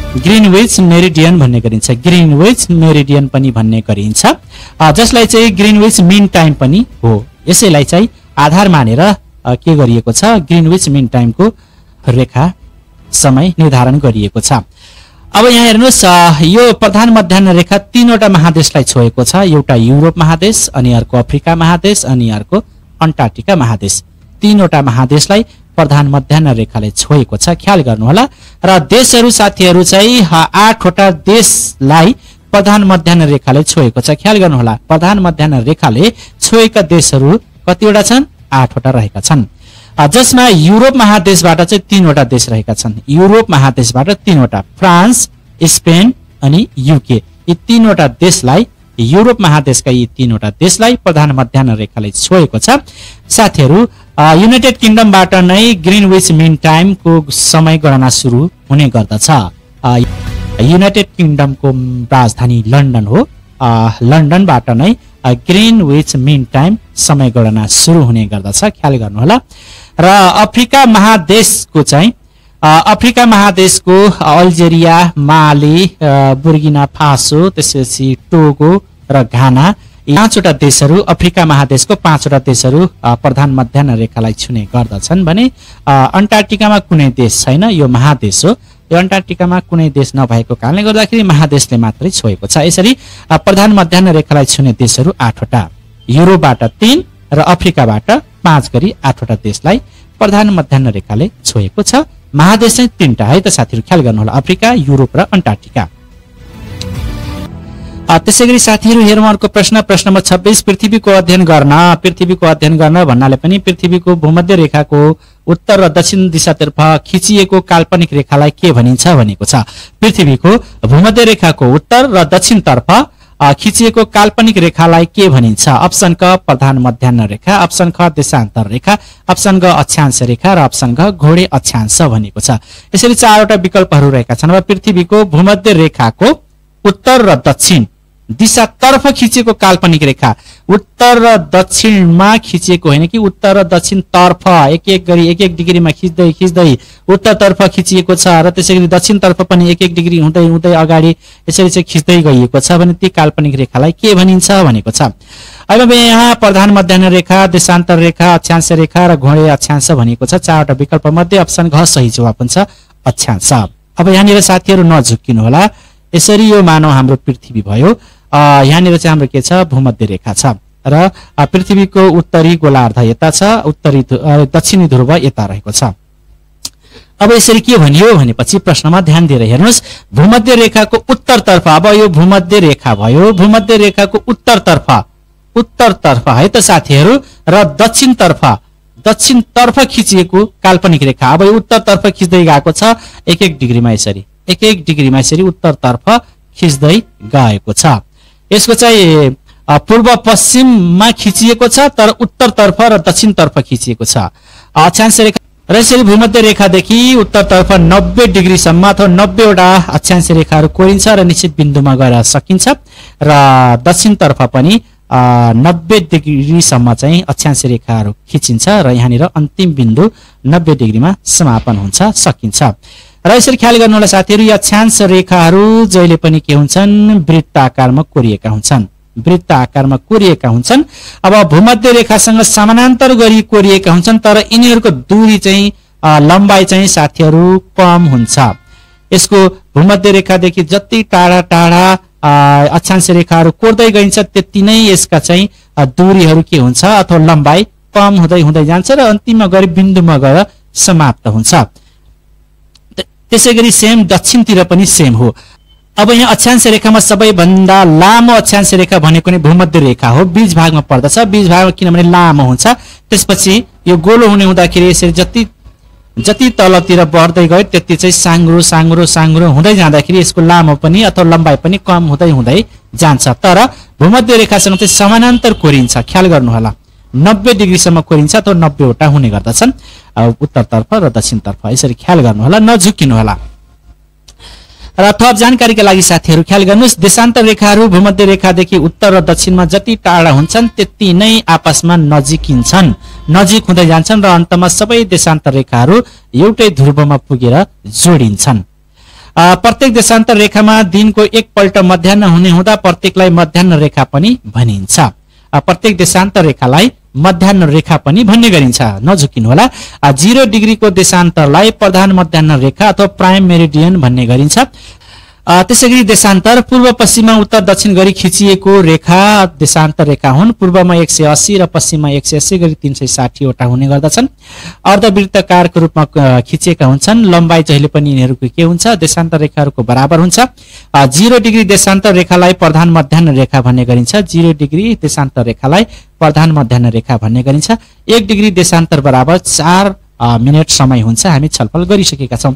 ग्रीनविच मेरिडियन भन्ने गरिन्छ। ग्रीनविच मेरिडियन पनि भन्ने गरिन्छ, जसलाई चाहिँ ग्रीनविच मिन टाइम पनि हो। यसैलाई चाहिँ आधार मानेर के गरिएको छ? ग्रीनविच मिन टाइमको रेखा समय निर्धारण गरिएको छ। अब यहाँ हेर्नुहोस्, यो प्रधान मध्याह्न रेखा 3वटा महादेशलाई छोएको छ। एउटा युरोप महादेश, अनि अर्को अफ्रिका महादेश, अनि अर्को अन्टार्कटिका महादेश। 3वटा महादेशलाई प्रधान मध्याह्न रेखाले छोएको छ, ख्याल गर्नुहोला। र देशहरू साथीहरू चाहिँ 8वटा देशलाई प्रधान मध्याह्न रेखाले छोएको छ, ख्याल गर्नुहोला। प्रधान मध्याह्न रेखाले छोएका देशहरू कतिवटा छन्? 8वटा रहेका छन्, जसमा युरोप महादेशबाट चाहिँ 3वटा देश रहेका छन्। युरोप महादेशबाट 3वटा, फ्रान्स, स्पेन अनि युके, यी 3वटा देशलाई, युरोप महादेशका यी 3वटा देशलाई प्रधान मध्याह्न रेखाले छोएको छ। साथीहरू युनाइटेड किङडमबाट नै ग्रीनविच मिन टाइमको समय गणना सुरु हुने गर्दछ। युनाइटेड किङडमको राजधानी लन्डन हो। लन्डनबाट नै ग्रीनविच मिन टाइम समय गणना सुरु हुने गर्दछ, ख्याल गर्नुहोला। र अफ्रिका महादेशको चाहिँ अल्जेरिया, माली, बुर्किना फासो, त्यसपछि टोगो र घाना, 5वटा देशहरू, अफ्रिका महादेशको 5वटा देशहरू प्रधान मध्याह्न रेखालाई छुने गर्दछन् भने अन्टार्कटिकामा कुनै देश छैन, यो महादेश हो। यो अन्टार्कटिकामा कुनै देश नभएको कारणले गर्दाखेरि महादेशले मात्रै छोएको छ। यसरी प्रधान मध्याह्न रेखालाई छुने देशहरू 8 वटा, युरोपबाट 3 र अफ्रिकाबाट 5 गरी 8 वटा देशलाई प्रधान मध्याह्न रेखाले छोएको छ। महादेश चाहिँ 3टा है त साथीहरू, ख्याल गर्नुहोला, अफ्रिका, युरोप र अन्टार्कटिका। त्यसैगरी साथीहरू हेरौँ अर्को प्रश्न नम्बर 26। पृथ्वीको अध्ययन गर्न भन्नाले पनि पृथ्वीको भूमध्य रेखाको उत्तर र दक्षिण दिशातर्फ खिचिएको काल्पनिक रेखालाई के भनिन्छ भनेको छ। पृथ्वीको भूमध्य रेखाको उत्तर र दक्षिणतर्फ खिचिएको काल्पनिक रेखालाई के भनिन्छ? अप्सन क प्रधान मध्याह्न रेखा, अप्सन ख देशान्तर रेखा, अप्सन ग अक्षांश रेखा र अप्सन घ घोडे अक्षांश भनेको छ। यसरी 4वटा विकल्पहरू रहेका छन्। अब पृथ्वीको भूमध्य रेखाको उत्तर र दक्षिण दिशातर्फ खिचिएको काल्पनिक रेखा, उत्तर र दक्षिणमा खिचिएको होइन कि उत्तर र दक्षिण तर्फ एक डिग्रीमा खिच्दै उत्तरतर्फ खिचिएको छ र त्यसैगरी दक्षिणतर्फ पनि 1 डिग्री हुँदै अगाडि यसरी चाहिँ खिच्दै गइएको छ भने ती काल्पनिक रेखालाई के भनिन्छ भनेको छ। अब यहाँ प्रधान मध्याह्न रेखा, देशान्तर रेखा, अक्षांश रेखा र घोडे अक्षांश भनेको छ। 4वटा विकल्प मध्ये अप्सन घ सही जवाब हुन्छ, अक्षांश। अब यहाँनिर साथीहरू नझुक्किनु होला। यसरी यो मानव हाम्रो पृथ्वी भयो, यहाँनिर चाहिँ हाम्रो के छ? भूमध्य रेखा छ र पृथ्वीको उत्तरी गोलार्ध यता छ, दक्षिणी ध्रुव यता रहेको छ। अब यसरी के भनियो भनेपछि प्रश्नमा ध्यान दिएर हेर्नुहोस्। भूमध्य रेखाको उत्तरतर्फ, अब यो भूमध्य रेखा भयो, भूमध्य रेखाको उत्तरतर्फ है त साथीहरू र दक्षिणतर्फ खिचिएको काल्पनिक रेखा। अब यो उत्तरतर्फ खिच्दै गएको छ 1 डिग्रीमा यसरी उत्तरतर्फ खिच्दै गएको छ। यसको चाहिँ पूर्व पश्चिममा खिचिएको छ तर उत्तरतर्फ र दक्षिणतर्फ खिचिएको छ अक्षांश रेखा। र यसरी भूमध्य रेखादेखि उत्तरतर्फ 90 डिग्रीसम्म अथवा 90 वटा अक्षांश रेखाहरू कोरिन्छ र निश्चित बिन्दुमा गएर सकिन्छ र दक्षिणतर्फ पनि 90 डिग्रीसम्म चाहिँ अक्षांश रेखाहरू खिचिन्छ र यहाँनिर अन्तिम बिन्दु 90 डिग्रीमा समापन हुन्छ, सकिन्छ। र यसरी ख्याल गर्नुहोला साथीहरू, यो अक्षांश रेखाहरू जहिले पनि के हुन्छन्? वृत्त आकारमा कोरिएका हुन्छन्। अब भूमध्य रेखासँग समानान्तर गरी कोरिएका हुन्छन् तर यिनीहरूको दूरी चाहिँ लम्बाइ चाहिँ साथीहरू कम हुन्छ। यसको भूमध्य रेखादेखि जति टाढा अक्षांश रेखाहरू कोर्दै गइन्छ त्यति नै यसका चाहिँ दूरीहरू के हुन्छ अथवा लम्बाइ कम हुँदै जान्छ र अन्तिममा गएर बिन्दुमा गएर समाप्त हुन्छ। त्यसैगरी सेम दक्षिणतिर पनि सेम हो। अब यहाँ अक्षांश रेखामा सबैभन्दा लामो अक्षांश रेखा भनेको नै भूमध्य रेखा हो, बीच भागमा पर्दछ। बीच भागमा किनभने लामो हुन्छ, त्यसपछि यो गोलो हुँदाखेरि यसरी जति तलतिर बढ्दै गयो त्यति चाहिँ साङ्ग्रो हुँदै जाँदाखेरि यसको लामो पनि अथवा लम्बाइ पनि कम हुँदै जान्छ। तर भूमध्य रेखासँग चाहिँ समानान्तर कोरिन्छ, ख्याल गर्नुहोला। 90 डिग्रीसम्म कोरिन्छ अथवा 90 वटा हुने गर्दछन् उत्तरतर्फ र दक्षिणतर्फ। यसरी ख्याल गर्नुहोला, नझुक्किनुहोला। र थप जानकारीका लागि साथीहरू ख्याल गर्नुहोस्। देशान्तर रेखाहरू भूमध्य रेखादेखि उत्तर र दक्षिणमा जति टाढा हुन्छन् त्यति नै आपसमा नजिक हुँदै जान्छन् र अन्तमा सबै देशान्तर रेखाहरू एउटै ध्रुवमा पुगेर जोडिन्छन्। प्रत्येक देशान्तर रेखामा दिनको एकपल्ट मध्याह्न हुने हुँदा प्रत्येकलाई मध्याह्न रेखा पनि भनिन्छ। प्रत्येक देशान्तर रेखालाई मध्याह्न रेखा पनि भन्ने गरिन्छ, नझुकिनु होला। 0 डिग्रीको देशान्तरलाई प्रधान मध्याह्न रेखा अथवा प्राइम मेरिडियन भन्ने गरिन्छ। त्यसैगरी देशान्तर पूर्व पश्चिममा उत्तर दक्षिण गरी खिचिएको रेखा देशान्तर रेखा हुन्। पूर्वमा 180 र पश्चिममा 180 गरी 360 वटा हुने गर्दछन्। अर्धवृत्तकारको रूपमा खिचिएका हुन्छन्। लम्बाइ जहिले पनि यिनीहरूको के हुन्छ? देशान्तर रेखाहरूको बराबर हुन्छ। 0 डिग्री देशान्तर रेखालाई प्रधान मध्याह्न रेखा भन्ने गरिन्छ। 0 डिग्री देशान्तर रेखालाई प्रधान मध्याह्न रेखा भन्ने गरिन्छ। 1 डिग्री देशान्तर बराबर 4 मिनेट समय हुन्छ। हामी छलफल गरिसकेका छौं।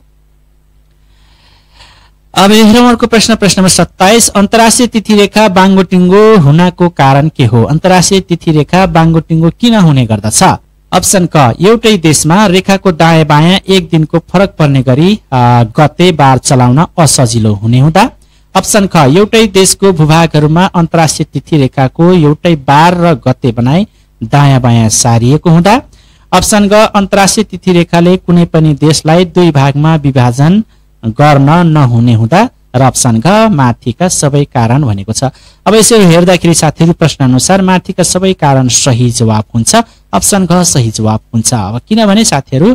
अब हेरौँ अर्को प्रश्न नम्बर 27। अन्तर्राष्ट्रिय तिथि रेखा बाङ्गोटिङ्गो हुनको कारण के हो? अन्तर्राष्ट्रिय तिथि रेखा बाङ्गोटिङ्गो किन हुने गर्दछ? अप्सन क, एउटै देशमा रेखाको दायाँ बायाँ 1 दिनको फरक पर्ने गरी गते बार चलाउन असजिलो हुने हुँदा। अप्सन ख, एउटै देशको भूभागहरूमा अन्तर्राष्ट्रिय तिथि रेखाको एउटै बार र गते बनाई दायाँ बायाँ सारिएको हुँदा। अप्सन ग, अन्तर्राष्ट्रिय तिथि रेखाले कुनै पनि देशलाई 2 भागमा विभाजन गर्न नहुने हुँदा। र अप्सन घ, माथिका सबै कारण भनेको छ। अब यसरी हेर्दाखेरि साथीहरू प्रश्न अनुसार माथिका सबै कारण सही जवाब हुन्छ। अप्सन घ सही जवाब हुन्छ। अब किनभने साथीहरू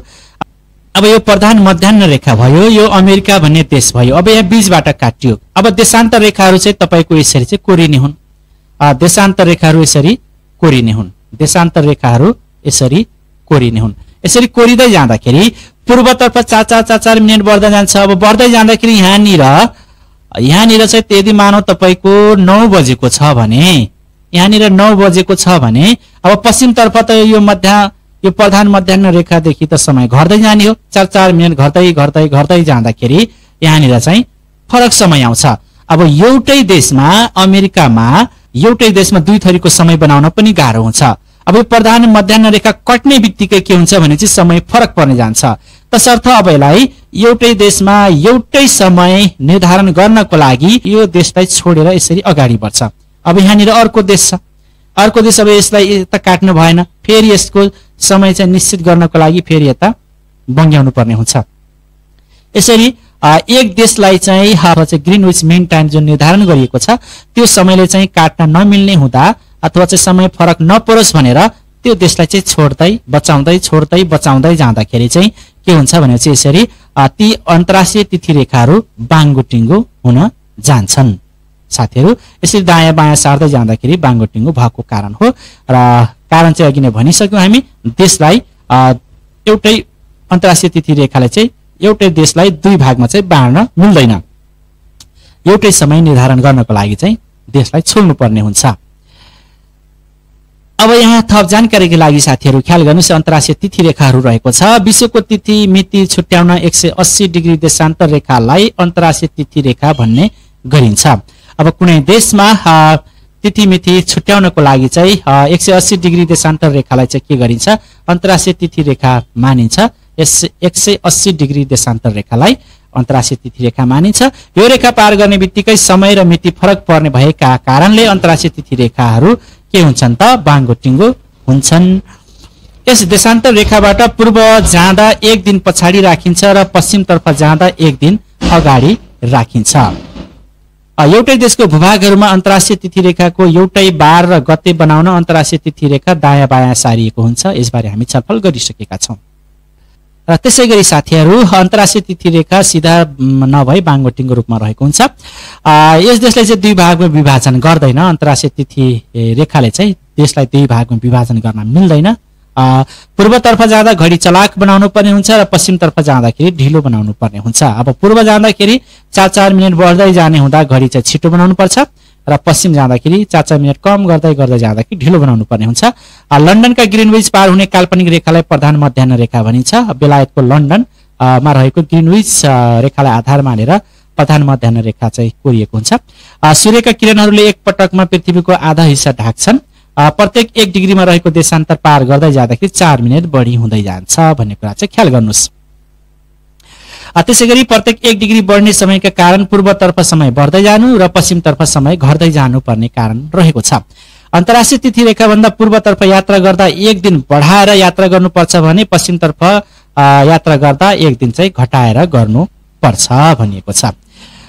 अब यो प्रधान मध्याह्न रेखा भयो, यो अमेरिका भन्ने देश भयो। अब यहाँ बीचबाट काटियो। अब देशान्तर रेखाहरू चाहिँ तपाईको यसरी चाहिँ कोरिने हुन्। देशान्तर रेखाहरू यसरी कोरिने हुन्। देशान्तर रेखाहरू यसरी कोरिने हुन्। यसरी कोरिदै जाँदाखेरि पूर्वतर्फ 4 मिनेट बढ्दै जान्छ। अब बढ्दै जाँदाखेरि यहाँनिर चाहिँ यदि मानौ तपाईको 9 बजेको छ भने, यहाँनिर 9 बजेको छ भने अब पश्चिमतर्फ त यो प्रधान मध्याह्न रेखादेखि त समय घट्दै जाने हो। 4 मिनेट घट्दै जाँदाखेरि यहाँनिर चाहिँ फरक समय आउँछ। अब एउटै देशमा, अमेरिकामा एउटै देशमा दुई थरीको समय बनाउन पनि गाह्रो हुन्छ। अब यो प्रधान मध्याह्न रेखा कट्ने बित्तिकै के हुन्छ भने चाहिँ समय फरक पर्ने जान्छ। तसर्थ अब यसलाई एउटै देशमा एउटै समय निर्धारण गर्नको लागि यो देशलाई छोडेर यसरी अगाडि बढ्छ। अब यहाँनिर अर्को देश छ, अर्को देश अब यसलाई यता काट्नु भएन, फेरि यसको समय चाहिँ निश्चित गर्नको लागि फेरि यता बङ्ग्याउनु पर्ने हुन्छ। यसरी एक देशलाई चाहिँ ग्रीनविच मीन टाइम जुन निर्धारण गरिएको छ त्यो समयले चाहिँ काट्न नमिल्ने हुँदा अथवा चाहिँ समय फरक नपरोस् भनेर त्यो देशलाई चाहिँ छोड्दै बचाउँदै जाँदाखेरि चाहिँ के हुन्छ भने चाहिँ यसरी ती अन्तर्राष्ट्रिय तिथि रेखाहरू बाङ्गोटिङ्गो हुन जान्छन्। साथीहरू यसरी दायाँ बायाँ सार्दै जाँदाखेरि बाङ्गोटिङ्गो भएको कारण हो। र कारण चाहिँ अघि नै भनिसक्यौँ हामी, देशलाई एउटै अन्तर्राष्ट्रिय तिथि रेखाले चाहिँ एउटै देशलाई दुई भागमा चाहिँ बाँड्न मिल्दैन। एउटै समय निर्धारण गर्नको लागि चाहिँ देशलाई छोड्नु पर्ने हुन्छ। अब यहाँ थप जानकारीको लागि साथीहरू ख्याल गर्नुहोस्, अन्तर्राष्ट्रिय तिथि रेखाहरू रहेको छ। विश्वको तिथि मिति छुट्याउन 180 डिग्री देशान्तर रेखालाई अन्तर्राष्ट्रिय तिथि रेखा भन्ने गरिन्छ। अब कुनै देशमा तिथि मिति छुट्याउनको लागि चाहिँ 180 डिग्री देशान्तर रेखालाई चाहिँ के गरिन्छ, अन्तर्राष्ट्रिय तिथि रेखा मानिन्छ। 180 डिग्री देशान्तर रेखालाई अन्तर्राष्ट्रिय तिथि रेखा मानिन्छ। यो रेखा पार गर्ने बित्तिकै समय र मिति फरक पर्ने भएका कारणले अन्तर्राष्ट्रिय तिथि रेखाहरू के हुन्छन् त, बाङ्गोटिङ्गो हुन्छन्। यस देशान्तर रेखाबाट पूर्व जाँदा 1 दिन पछाडि राखिन्छ र पश्चिमतर्फ जाँदा 1 दिन अगाडि राखिन्छ। एउटै देशको भूभागहरूमा अन्तर्राष्ट्रिय तिथि रेखाको एउटै बार र गते बनाउन अन्तर्राष्ट्रिय तिथि रेखा दायाँ बायाँ सारिएको हुन्छ। यसबारे हामी छलफल गरिसकेका छौँ। र त्यसै गरी साथीहरू अन्तर्राष्ट्रिय तिथि रेखा सिधा नभई बाङ्गोटिङ्गो रूपमा रहेको हुन्छ। यस देशलाई चाहिँ दुई भागमा विभाजन गर्दैन। अन्तर्राष्ट्रिय तिथि रेखाले चाहिँ देशलाई दुई भागमा विभाजन गर्न मिल्दैन। पूर्वतर्फ जाँदा घडी चलाक बनाउनु पर्ने हुन्छ र पश्चिमतर्फ जाँदाखेरि ढिलो बनाउनु पर्ने हुन्छ। अब पूर्व जाँदाखेरि 4 मिनेट बढ्दै जाने हुँदा घडी चाहिँ छिटो बनाउनु पर्छ र पश्चिम जाँदाखेरि 4 मिनेट कम गर्दै जाँदाखेरि ढिलो बनाउनु पर्ने हुन्छ। लन्डनका ग्रीनविच पार हुने काल्पनिक रेखालाई प्रधान मध्याह्न रेखा भनिन्छ। बेलायतको लन्डनमा रहेको ग्रीनविच रेखालाई आधार मानेर प्रधान मध्याह्न रेखा चाहिँ कोरिएको हुन्छ। सूर्यका किरणहरूले एक पटकमा पृथ्वीको आधा हिस्सा ढाक्छन्। प्रत्येक 1 डिग्रीमा रहेको देशान्तर पार गर्दै जाँदाखेरि 4 मिनेट बढी हुँदै जान्छ भन्ने कुरा चाहिँ ख्याल गर्नुहोस्। त्यसै गरी प्रत्येक 1 डिग्री बढ्ने समयका कारण पूर्वतर्फ समय बढ्दै जानु र पश्चिमतर्फ समय घट्दै जानु पर्ने कारण रहेको छ। अन्तर्राष्ट्रिय तिथि रेखाभन्दा पूर्वतर्फ यात्रा गर्दा 1 दिन बढाएर यात्रा गर्नुपर्छ भने पश्चिमतर्फ यात्रा गर्दा 1 दिन चाहिँ घटाएर गर्नुपर्छ भनिएको छ।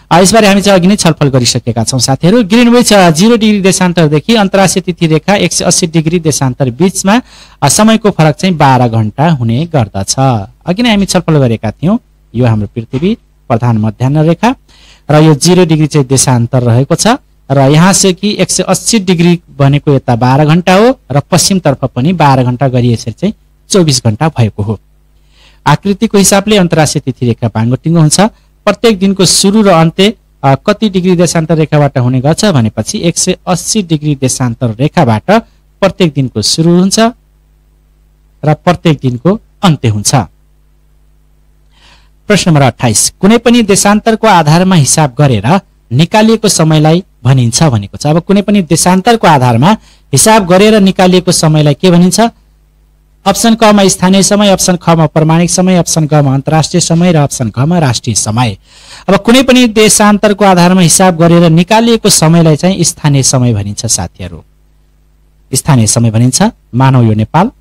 यसबारे हामी चाहिँ अघि नै छलफल गरिसकेका छौँ साथीहरू। ग्रीनविच 0 डिग्री देशान्तरदेखि अन्तर्राष्ट्रिय तिथि रेखा 180 डिग्री देशान्तर बीचमा समयको फरक चाहिँ 12 घण्टा हुने गर्दछ। अघि नै हामी छलफल गरेका थियौँ। यो हाम्रो पृथ्वी प्रधान मध्याह्न रेखा र यो 0 डिग्री चाहिँ देशान्तर रहेको छ र यहाँ चाहिँ कि 180 डिग्री भनेको यता 12 घण्टा हो र पश्चिमतर्फ पनि 12 घण्टा गरी यसरी चाहिँ 24 घण्टा भएको हो। आकृतिको हिसाबले अन्तर्राष्ट्रिय तिथि रेखा बाङ्गोटिङ्गो हुन्छ। प्रत्येक दिनको सुरु र अन्त्य कति डिग्री देशान्तर रेखाबाट हुने गर्छ भनेपछि 180 डिग्री देशान्तर रेखाबाट प्रत्येक दिनको सुरु हुन्छ र प्रत्येक दिनको अन्त्य हुन्छ। प्रश्न नम्बर 28, कुनै पनि देशान्तरको आधारमा हिसाब गरेर निकालिएको समयलाई भनिन्छ भनेको छ। अब कुनै पनि देशान्तरको आधारमा हिसाब गरेर निकालिएको समयलाई के भनिन्छ? अप्सन क मा स्थानीय समय, अप्सन ख मा प्रमाणिक समय, अप्सन ग मा अन्तर्राष्ट्रिय समय र अप्सन घ मा राष्ट्रिय समय। अब कुनै पनि देशान्तरको आधारमा हिसाब गरेर निकालिएको समयलाई चाहिँ स्थानीय समय भनिन्छ साथीहरू। स्थानीय समय भनिन्छ। मानव यो नेपाल,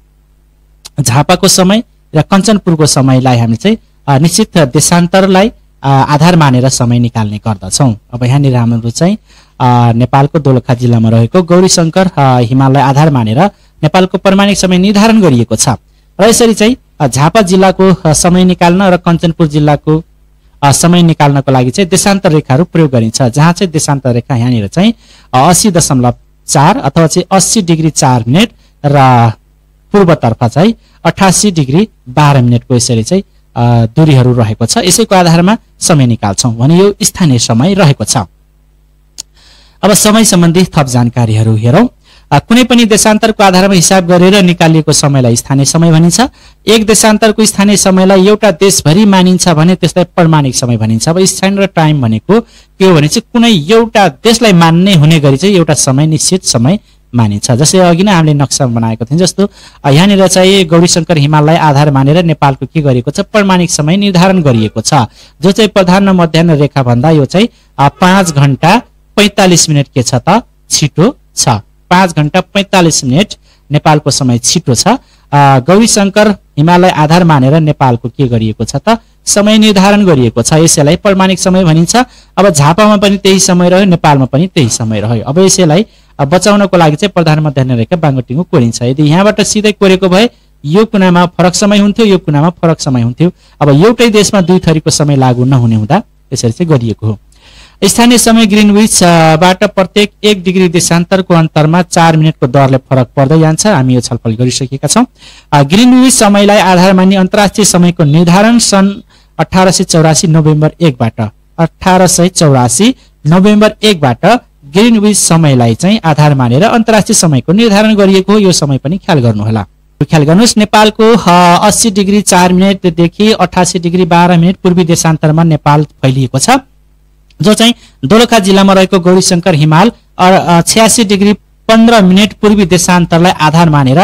झापाको समय र कञ्चनपुरको समयलाई हामी चाहिँ निश्चित देशान्तरलाई आधार मानेर समय निकाल्ने गर्दछौँ। अब यहाँनिर हाम्रो चाहिँ नेपालको दोलखा जिल्लामा रहेको गौरीशङ्कर हिमाललाई आधार मानेर नेपालको प्रमाणिक समय निर्धारण गरिएको छ र यसरी चाहिँ झापा जिल्लाको समय निकाल्न र कञ्चनपुर जिल्लाको समय निकाल्नको लागि चाहिँ देशान्तर रेखाहरू प्रयोग गरिन्छ, जहाँ चाहिँ देशान्तर रेखा यहाँनिर चाहिँ 80.4 अथवा चाहिँ 80 डिग्री 4 मिनेट र पूर्वतर्फ चाहिँ 88 डिग्री 12 मिनेटको यसरी चाहिँ दूरीहरू रहेको छ। यसैको आधारमा समय निकाल्छौँ भने यो स्थानीय समय रहेको छ। अब समय सम्बन्धी थप जानकारीहरू हेरौँ। कुनै पनि देशान्तरको आधारमा हिसाब गरेर निकालिएको समयलाई स्थानीय समय भनिन्छ। एक देशान्तरको स्थानीय समयलाई एउटा देशभरि मानिन्छ भने त्यसलाई प्रमाणिक समय भनिन्छ। अब स्ट्यान्डर्ड टाइम भनेको के हो भने चाहिँ कुनै एउटा देशलाई मान्ने हुने गरी चाहिँ एउटा समय, निश्चित समय मानिन्छ। जस्तै अघि नै हामीले नक्सा बनाएको थियौँ, जस्तो यहाँनिर चाहिँ गौरीशङ्कर हिमाललाई आधार मानेर नेपालको के गरिएको छ, प्रमाणिक समय निर्धारण गरिएको छ, जो चाहिँ प्रधान र मध्याह्न रेखा भन्दा यो चाहिँ 5 घण्टा 45 मिनट के छ त छिटो छ। 5 घण्टा 45 मिनट नेपालको समय छिटो छ। गौरीशङ्कर हिमाललाई आधार मानेर नेपालको के गरिएको छ त समय निर्धारण गरिएको छ, यसैलाई प्रमाणिक समय भनिन्छ। अब झापामा पनि त्यही समय रह्यो, नेपालमा पनि त्यही समय रह्यो। अब यसैलाई बचाउनको लागि चाहिँ प्रधान मध्याह्न रेखा बाङ्गोटिङ्गो कोरिन्छ। यदि यहाँबाट सिधै कोरेको भए यो कुनामा फरक समय हुन्थ्यो, यो कुनामा फरक समय हुन्थ्यो। अब एउटै देशमा दुई थरीको समय लागू नहुने हुँदा यसरी चाहिँ गरिएको हो। स्थानीय समय ग्रिनविचबाट प्रत्येक 1 डिग्री देशान्तरको अन्तरमा 4 मिनटको दरले फरक पर्दै जान्छ। हामी यो छलफल गरिसकेका छौँ। ग्रिनविच समयलाई आधार मान्ने अन्तर्राष्ट्रिय समयको निर्धारण सन् 1884 नोभेम्बर 1बाट 1884 नोभेम्बर 1बाट ग्रिनविच समयलाई चाहिँ आधार मानेर अन्तर्राष्ट्रिय समयको निर्धारण गरिएको हो। यो समय पनि ख्याल गर्नुहोला। ख्याल गर्नुहोस्, नेपालको 80 डिग्री 4 मिनटदेखि 88 डिग्री 12 मिनट पूर्वी देशान्तरमा नेपाल फैलिएको छ, जो चाहिँ दोलखा जिल्लामा रहेको गौरीशङ्कर हिमाल 86 डिग्री 15 मिनट पूर्वी देशान्तरलाई आधार मानेर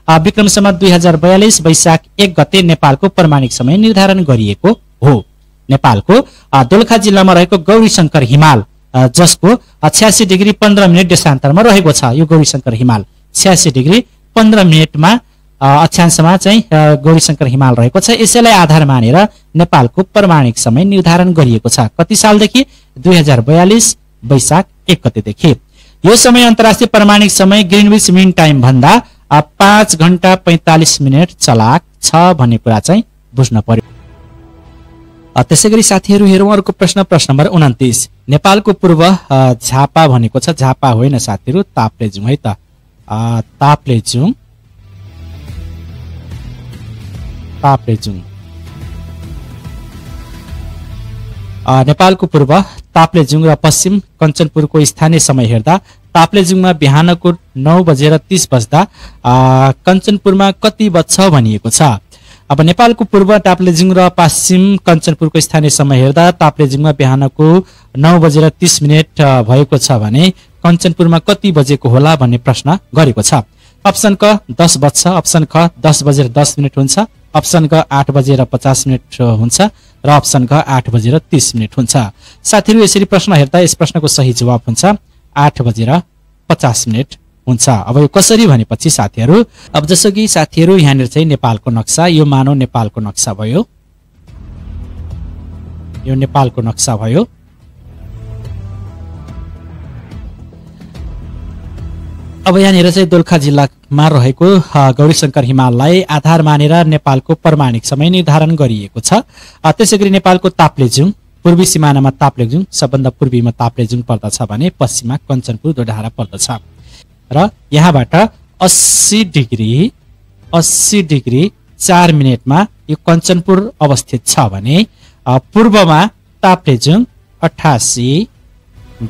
विक्रम सम्वत 2042 वैशाख 1 गते नेपालको प्रमाणिक समय निर्धारण गरिएको हो। नेपालको दोलखा जिल्लामा रहेको गौरीशङ्कर हिमाल जसको 86 डिग्री 15 मिनट देशान्तरमा रहेको छ, यो गौरीशङ्कर हिमाल 86 डिग्री 15 मिनटमा अक्षांशमा चाहिँ गौरीशङ्कर हिमाल रहेको छ। यसैलाई आधार मानेर नेपालको प्रमाणिक समय निर्धारण गरिएको छ। कति सालदेखि? 2042 वैशाख 1 गतेदेखि। यो समय अन्तर्राष्ट्रिय प्रमाणिक समय ग्रिनविच मिन टाइम भन्दा 5 घण्टा 45 मिनट चलाक छ भन्ने कुरा चाहिँ बुझ्न पर्यो। त्यसै गरी साथीहरू हेरौँ अर्को प्रश्न, प्रश्न नम्बर 29। नेपालको पूर्व झापा भनेको छ, झापा होइन साथीहरू, ताप्लेजुङ है त, ताप्लेजुङ ताप्लेजुङ। नेपालको पूर्व ताप्लेजुङ र पश्चिम कञ्चनपुरको स्थानीय समय हेर्दा ताप्लेजुङमा बिहानको 9:30 बज्दा कञ्चनपुरमा कति बज्छ भनिएको छ। अब नेपालको पूर्व ताप्लेजुङ र पश्चिम कञ्चनपुरको स्थानीय समय हेर्दा ताप्लेजुङमा बिहानको 9:30 मिनट भएको छ भने कञ्चनपुरमा कति बजेको होला भन्ने प्रश्न गरेको छ। अप्सन क 10 बज्छ, अप्सन ख 10:10 हुन्छ, अप्सन क 8:50 हुन्छ र अप्सन ख 8:30 हुन्छ। साथीहरू यसरी प्रश्न हेर्दा यस प्रश्नको सही जवाब हुन्छ 8:50 हुन्छ। अब यो कसरी भनेपछि साथीहरू, अब जसो कि साथीहरू यहाँनिर चाहिँ नेपालको नक्सा, यो मानव नेपालको नक्सा भयो, यो नेपालको नक्सा भयो। अब यहाँनिर चाहिँ दोलखा जिल्लामा रहेको गौरीशङ्कर हिमाललाई आधार मानेर नेपालको प्रमाणिक समय निर्धारण गरिएको छ। त्यसै गरी नेपालको ताप्लेजुङ पूर्वी सिमानामा ताप्लेजुङ सबभन्दा पूर्वीमा ताप्लेजुङ पर्दछ भने पश्चिममा कञ्चनपुर दोधारा पर्दछ र यहाँबाट 80 डिग्री 4 मिनटमा यो कञ्चनपुर अवस्थित छ भने पूर्वमा ताप्लेजुङ 88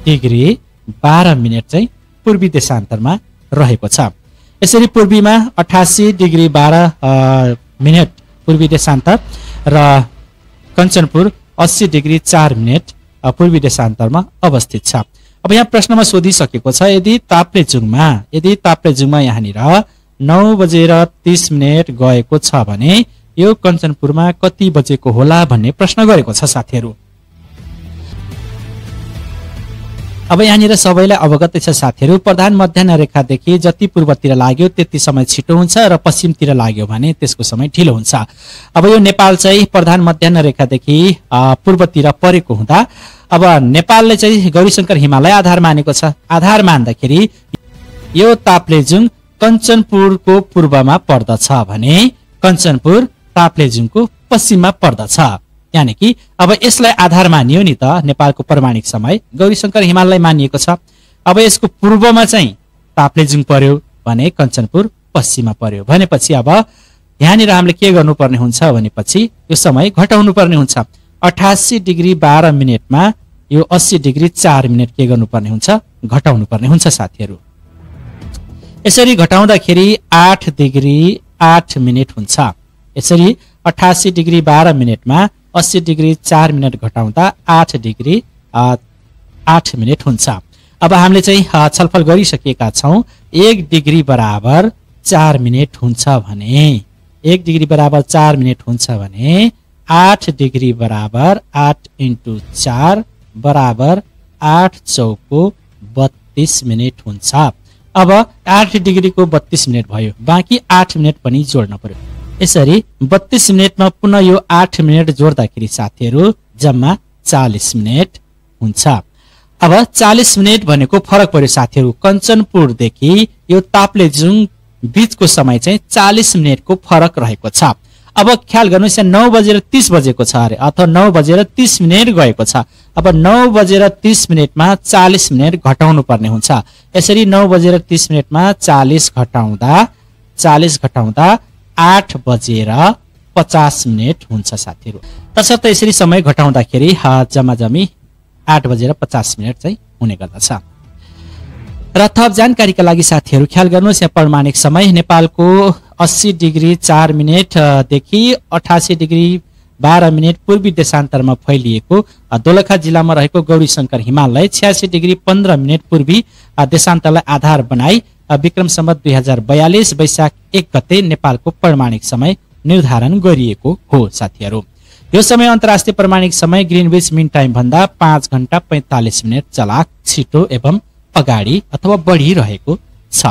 डिग्री 12 मिनट चाहिँ पूर्वी देशान्तरमा रहेको छ। यसरी पूर्वीमा 88 डिग्री 12 मिनट पूर्वी देशान्तर र कञ्चनपुर 80 डिग्री 4 मिनट पूर्वी देशान्तरमा अवस्थित छ। अब यहाँ प्रश्नमा सोधिसकेको छ, यदि ताप्लेजुङमा यहाँनिर 9:30 गएको छ भने यो कञ्चनपुरमा कति बजेको होला भन्ने प्रश्न गरेको छ साथीहरू। अब यहाँनिर सबैलाई अवगत छ साथीहरू, प्रधान मध्याह्न रेखादेखि जति पूर्वतिर लाग्यो त्यति समय छिटो हुन्छ र पश्चिमतिर लाग्यो भने त्यसको समय ढिलो हुन्छ। अब यो नेपाल चाहिँ प्रधान मध्याह्न रेखादेखि पूर्वतिर परेको हुँदा अब नेपालले चाहिँ गौरीशङ्कर हिमाललाई आधार मानेको छ। आधार मान्दाखेरि यो ताप्लेजुङ कञ्चनपुरको पूर्वमा पर्दछ भने कञ्चनपुर ताप्लेजुङको पश्चिममा पर्दछ। यानि कि अब यसलाई आधार मानियो नि त नेपालको प्रमाणिक समय, गौरीशंकर हिमाललाई मानिएको छ। अब यसको पूर्वमा चाहिँ ताप्लेजुङ पर्यो भने कञ्चनपुर पश्चिममा पर्यो भनेपछि अब यहाँनिर हामीले के गर्नुपर्ने हुन्छ भनेपछि यो समय घटाउनु पर्ने हुन्छ। 88 डिग्री 12 मिनेटमा यो 80 डिग्री 4 मिनेट के गर्नुपर्ने हुन्छ, घटाउनु पर्ने हुन्छ साथीहरू। यसरी घटाउँदाखेरि 8 डिग्री 8 मिनेट हुन्छ। यसरी 88 डिग्री 12 मिनेटमा 80 डिग्री 4 मिनेट घटाउँदा 8 डिग्री 8 मिनेट हुन्छ। अब हामीले चाहिँ छलफल गरिसकेका छौं 1 डिग्री बराबर 4 मिनेट हुन्छ भने 1 डिग्री बराबर 4 मिनेट हुन्छ भने 8 डिग्री बराबर 8 × 4 बराबर 8 चौको 32 मिनेट हुन्छ। अब 8 डिग्रीको 32 मिनेट भयो, बाँकी 8 मिनेट पनि जोड्न पर्यो। यसरी 32 मिनेटमा पुनः यो 8 मिनेट जोड्दाखेरि साथीहरू जम्मा 40 मिनेट हुन्छ। अब 40 मिनेट भनेको फरक पर्यो साथीहरू। कञ्चनपुरदेखि यो ताप्लेजुङ बीचको समय चाहिँ 40 मिनेटको फरक रहेको छ। अब ख्याल गर्नुहोस् 9:30 बजेको छ अरे, अथवा 9:30 मिनेट गएको छ। अब 9:30 मिनेटमा 40 मिनेट घटाउनु पर्ने हुन्छ। यसरी 9:30 मिनेटमा 40 घटाउँदा 8:50 मिनेट हुन्छ साथीहरू। तसर्थ यसरी समय घटाउँदाखेरि जम्मा 8:50 मिनेट चाहिँ हुने गर्दछ। र थप जानकारीका लागि साथीहरू ख्याल गर्नुहोस् यहाँ प्रमाणिक समय नेपालको 80 डिग्री 4 मिनेट देखि 88 डिग्री 12 मिनेट पूर्वी देशान्तरमा फैलिएको दोलखा जिल्लामा रहेको गौरीशंकर हिमाललाई 86 डिग्री 15 मिनेट पूर्वी देशान्तरलाई आधार बनाई विक्रम सम्वत 2042 वैशाख 1 गते नेपालको प्रमाणिक समय निर्धारण गरिएको हो साथीहरू। यो समय अन्तर्राष्ट्रिय प्रमाणिक समय ग्रीनविच मिन टाइम भन्दा 5 घण्टा 45 मिनेट चलाक छिटो एवं अगाडि अथवा बढी रहेको छ।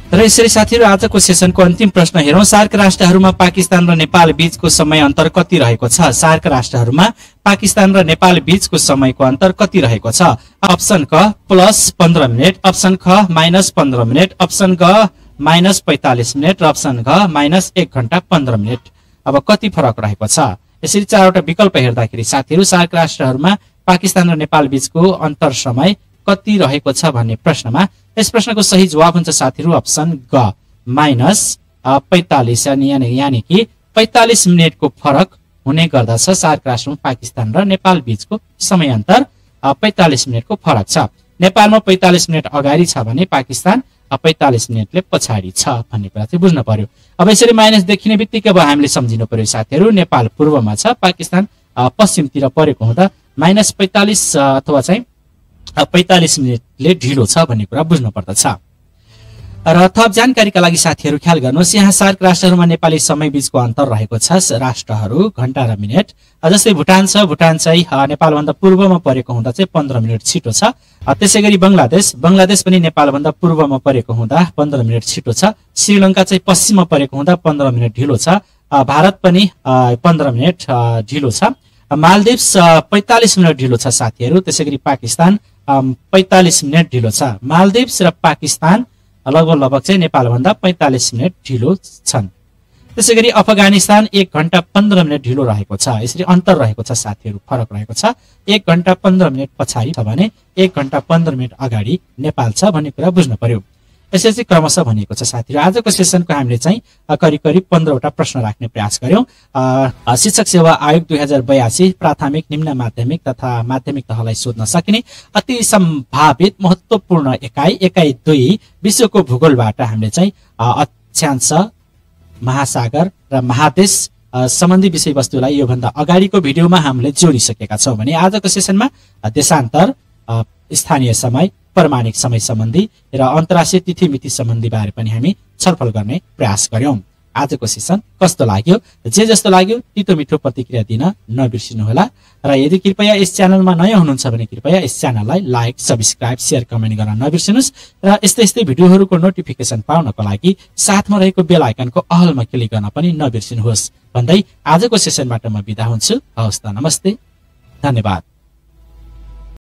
र यसरी साथीहरू आजको सेसनको अन्तिम प्रश्न हेरौं। सार्क राष्ट्रहरूमा पाकिस्तान र नेपाल बीचको समय अन्तर कति रहेको छ? सार्क राष्ट्रहरूमा पाकिस्तान र नेपाल बीचको समयको अन्तर कति रहेको छ? अप्सन क +15 मिनेट, अप्सन ख -15 मिनेट, अप्सन ग -45 मिनेट र अप्सन घ -1 घण्टा 15 मिनेट। अब कति फरक रहेको छ? यसरी चारवटा विकल्प हेर्दाखेरि साथीहरू सार्क राष्ट्रहरूमा पाकिस्तान र नेपाल बीचको अन्तर समय कति रहेको छ भन्ने प्रश्नमा यस प्रश्नको सही जवाब हुन्छ साथीहरू अप्सन ग -45 यानी कि 45 मिनेटको फरक हुने गर्दछ। सार्क राष्ट्रमा पाकिस्तान र नेपाल बीचको समय अन्तर 45 मिनेटको फरक छ। नेपालमा 45 मिनेट अगाडि छ भने पाकिस्तान 45 मिनेटले पछाडि छ भन्ने कुरा चाहिँ बुझ्न पर्यो। अब यसरी माइनस देखिने बित्तिकै अब हामीले सम्झिनु पर्यो साथीहरू नेपाल पूर्वमा छ, पाकिस्तान पश्चिमतिर परेको हुँदा -45 अथवा चाहिँ 45 मिनेटले ढिलो छ भन्ने कुरा बुझ्नु पर्दछ। र थप जानकारीका लागि साथीहरू ख्याल गर्नुहोस् यहाँ सार्क राष्ट्रहरूमा नेपाली समय बीचको अन्तर रहेको छ राष्ट्रहरू घण्टा र मिनेट। जस्तै भुटान छ, भुटान चाहिँ नेपालभन्दा पूर्वमा परेको हुँदा चाहिँ 15 मिनेट छिटो छ। त्यसै गरी बङ्गलादेश पनि नेपालभन्दा पूर्वमा परेको हुँदा 15 मिनेट छिटो छ। श्रीलङ्का चाहिँ पश्चिममा परेको हुँदा 15 मिनेट ढिलो छ। भारत पनि 15 मिनेट ढिलो छ। मालदिप्स 45 मिनेट ढिलो छ साथीहरू। त्यसै गरी पाकिस्तान 45 मिनेट ढिलो छ। मालदिप्स र पाकिस्तान लगभग चाहिँ नेपालभन्दा 45 मिनेट ढिलो छन्। त्यसै गरी अफगानिस्तान 1 घण्टा 15 मिनेट ढिलो रहेको छ। यसरी अन्तर रहेको छ साथीहरू, फरक रहेको छ। 1 घण्टा 15 मिनेट पछाडि छ भने 1 घण्टा 15 मिनेट अगाडि नेपाल छ भन्ने कुरा बुझ्न पर्यो। यसरी चाहिँ क्रमशः भनिएको छ साथीहरू। आजको सेसनको हामीले चाहिँ करिब 15वटा प्रश्न राख्ने प्रयास गर्यौं। शिक्षक सेवा आयोग 2082 प्राथमिक, निम्न माध्यमिक तथा माध्यमिक तहलाई सोध्न सकिने अति सम्भावित महत्त्वपूर्ण एकाइ 2 विश्वको भूगोलबाट हामीले चाहिँ अक्षांश, महासागर र महादेश सम्बन्धी विषयवस्तुलाई योभन्दा अगाडिको भिडियोमा हामीले जोडिसकेका छौं भने आजको सेसनमा देशान्तर, स्थानीय समय, प्रमाणिक समय सम्बन्धी र अन्तर्राष्ट्रिय तिथि मिति सम्बन्धी बारे पनि हामी छलफल गर्ने प्रयास गर्यौं। आजको सेसन कस्तो लाग्यो? जे जस्तो लाग्यो तितो मिठो प्रतिक्रिया दिन नबिर्सिनुहोला र यदि कृपया यस च्यानलमा नयाँ हुनुहुन्छ भने कृपया यस च्यानललाई लाइक, सब्स्क्राइब, शेयर, कमेन्ट गर्न नबिर्सिनुस् र यस्तै भिडियोहरूको नोटिफिकेसन पाउनको लागि साथमा रहेको बेल आइकनको अहलमा क्लिक गर्न पनि नबिर्सिनुहोस् भन्दै आजको सेसनबाट म बिदा हुन्छु। हवस् त, नमस्ते, धन्यवाद।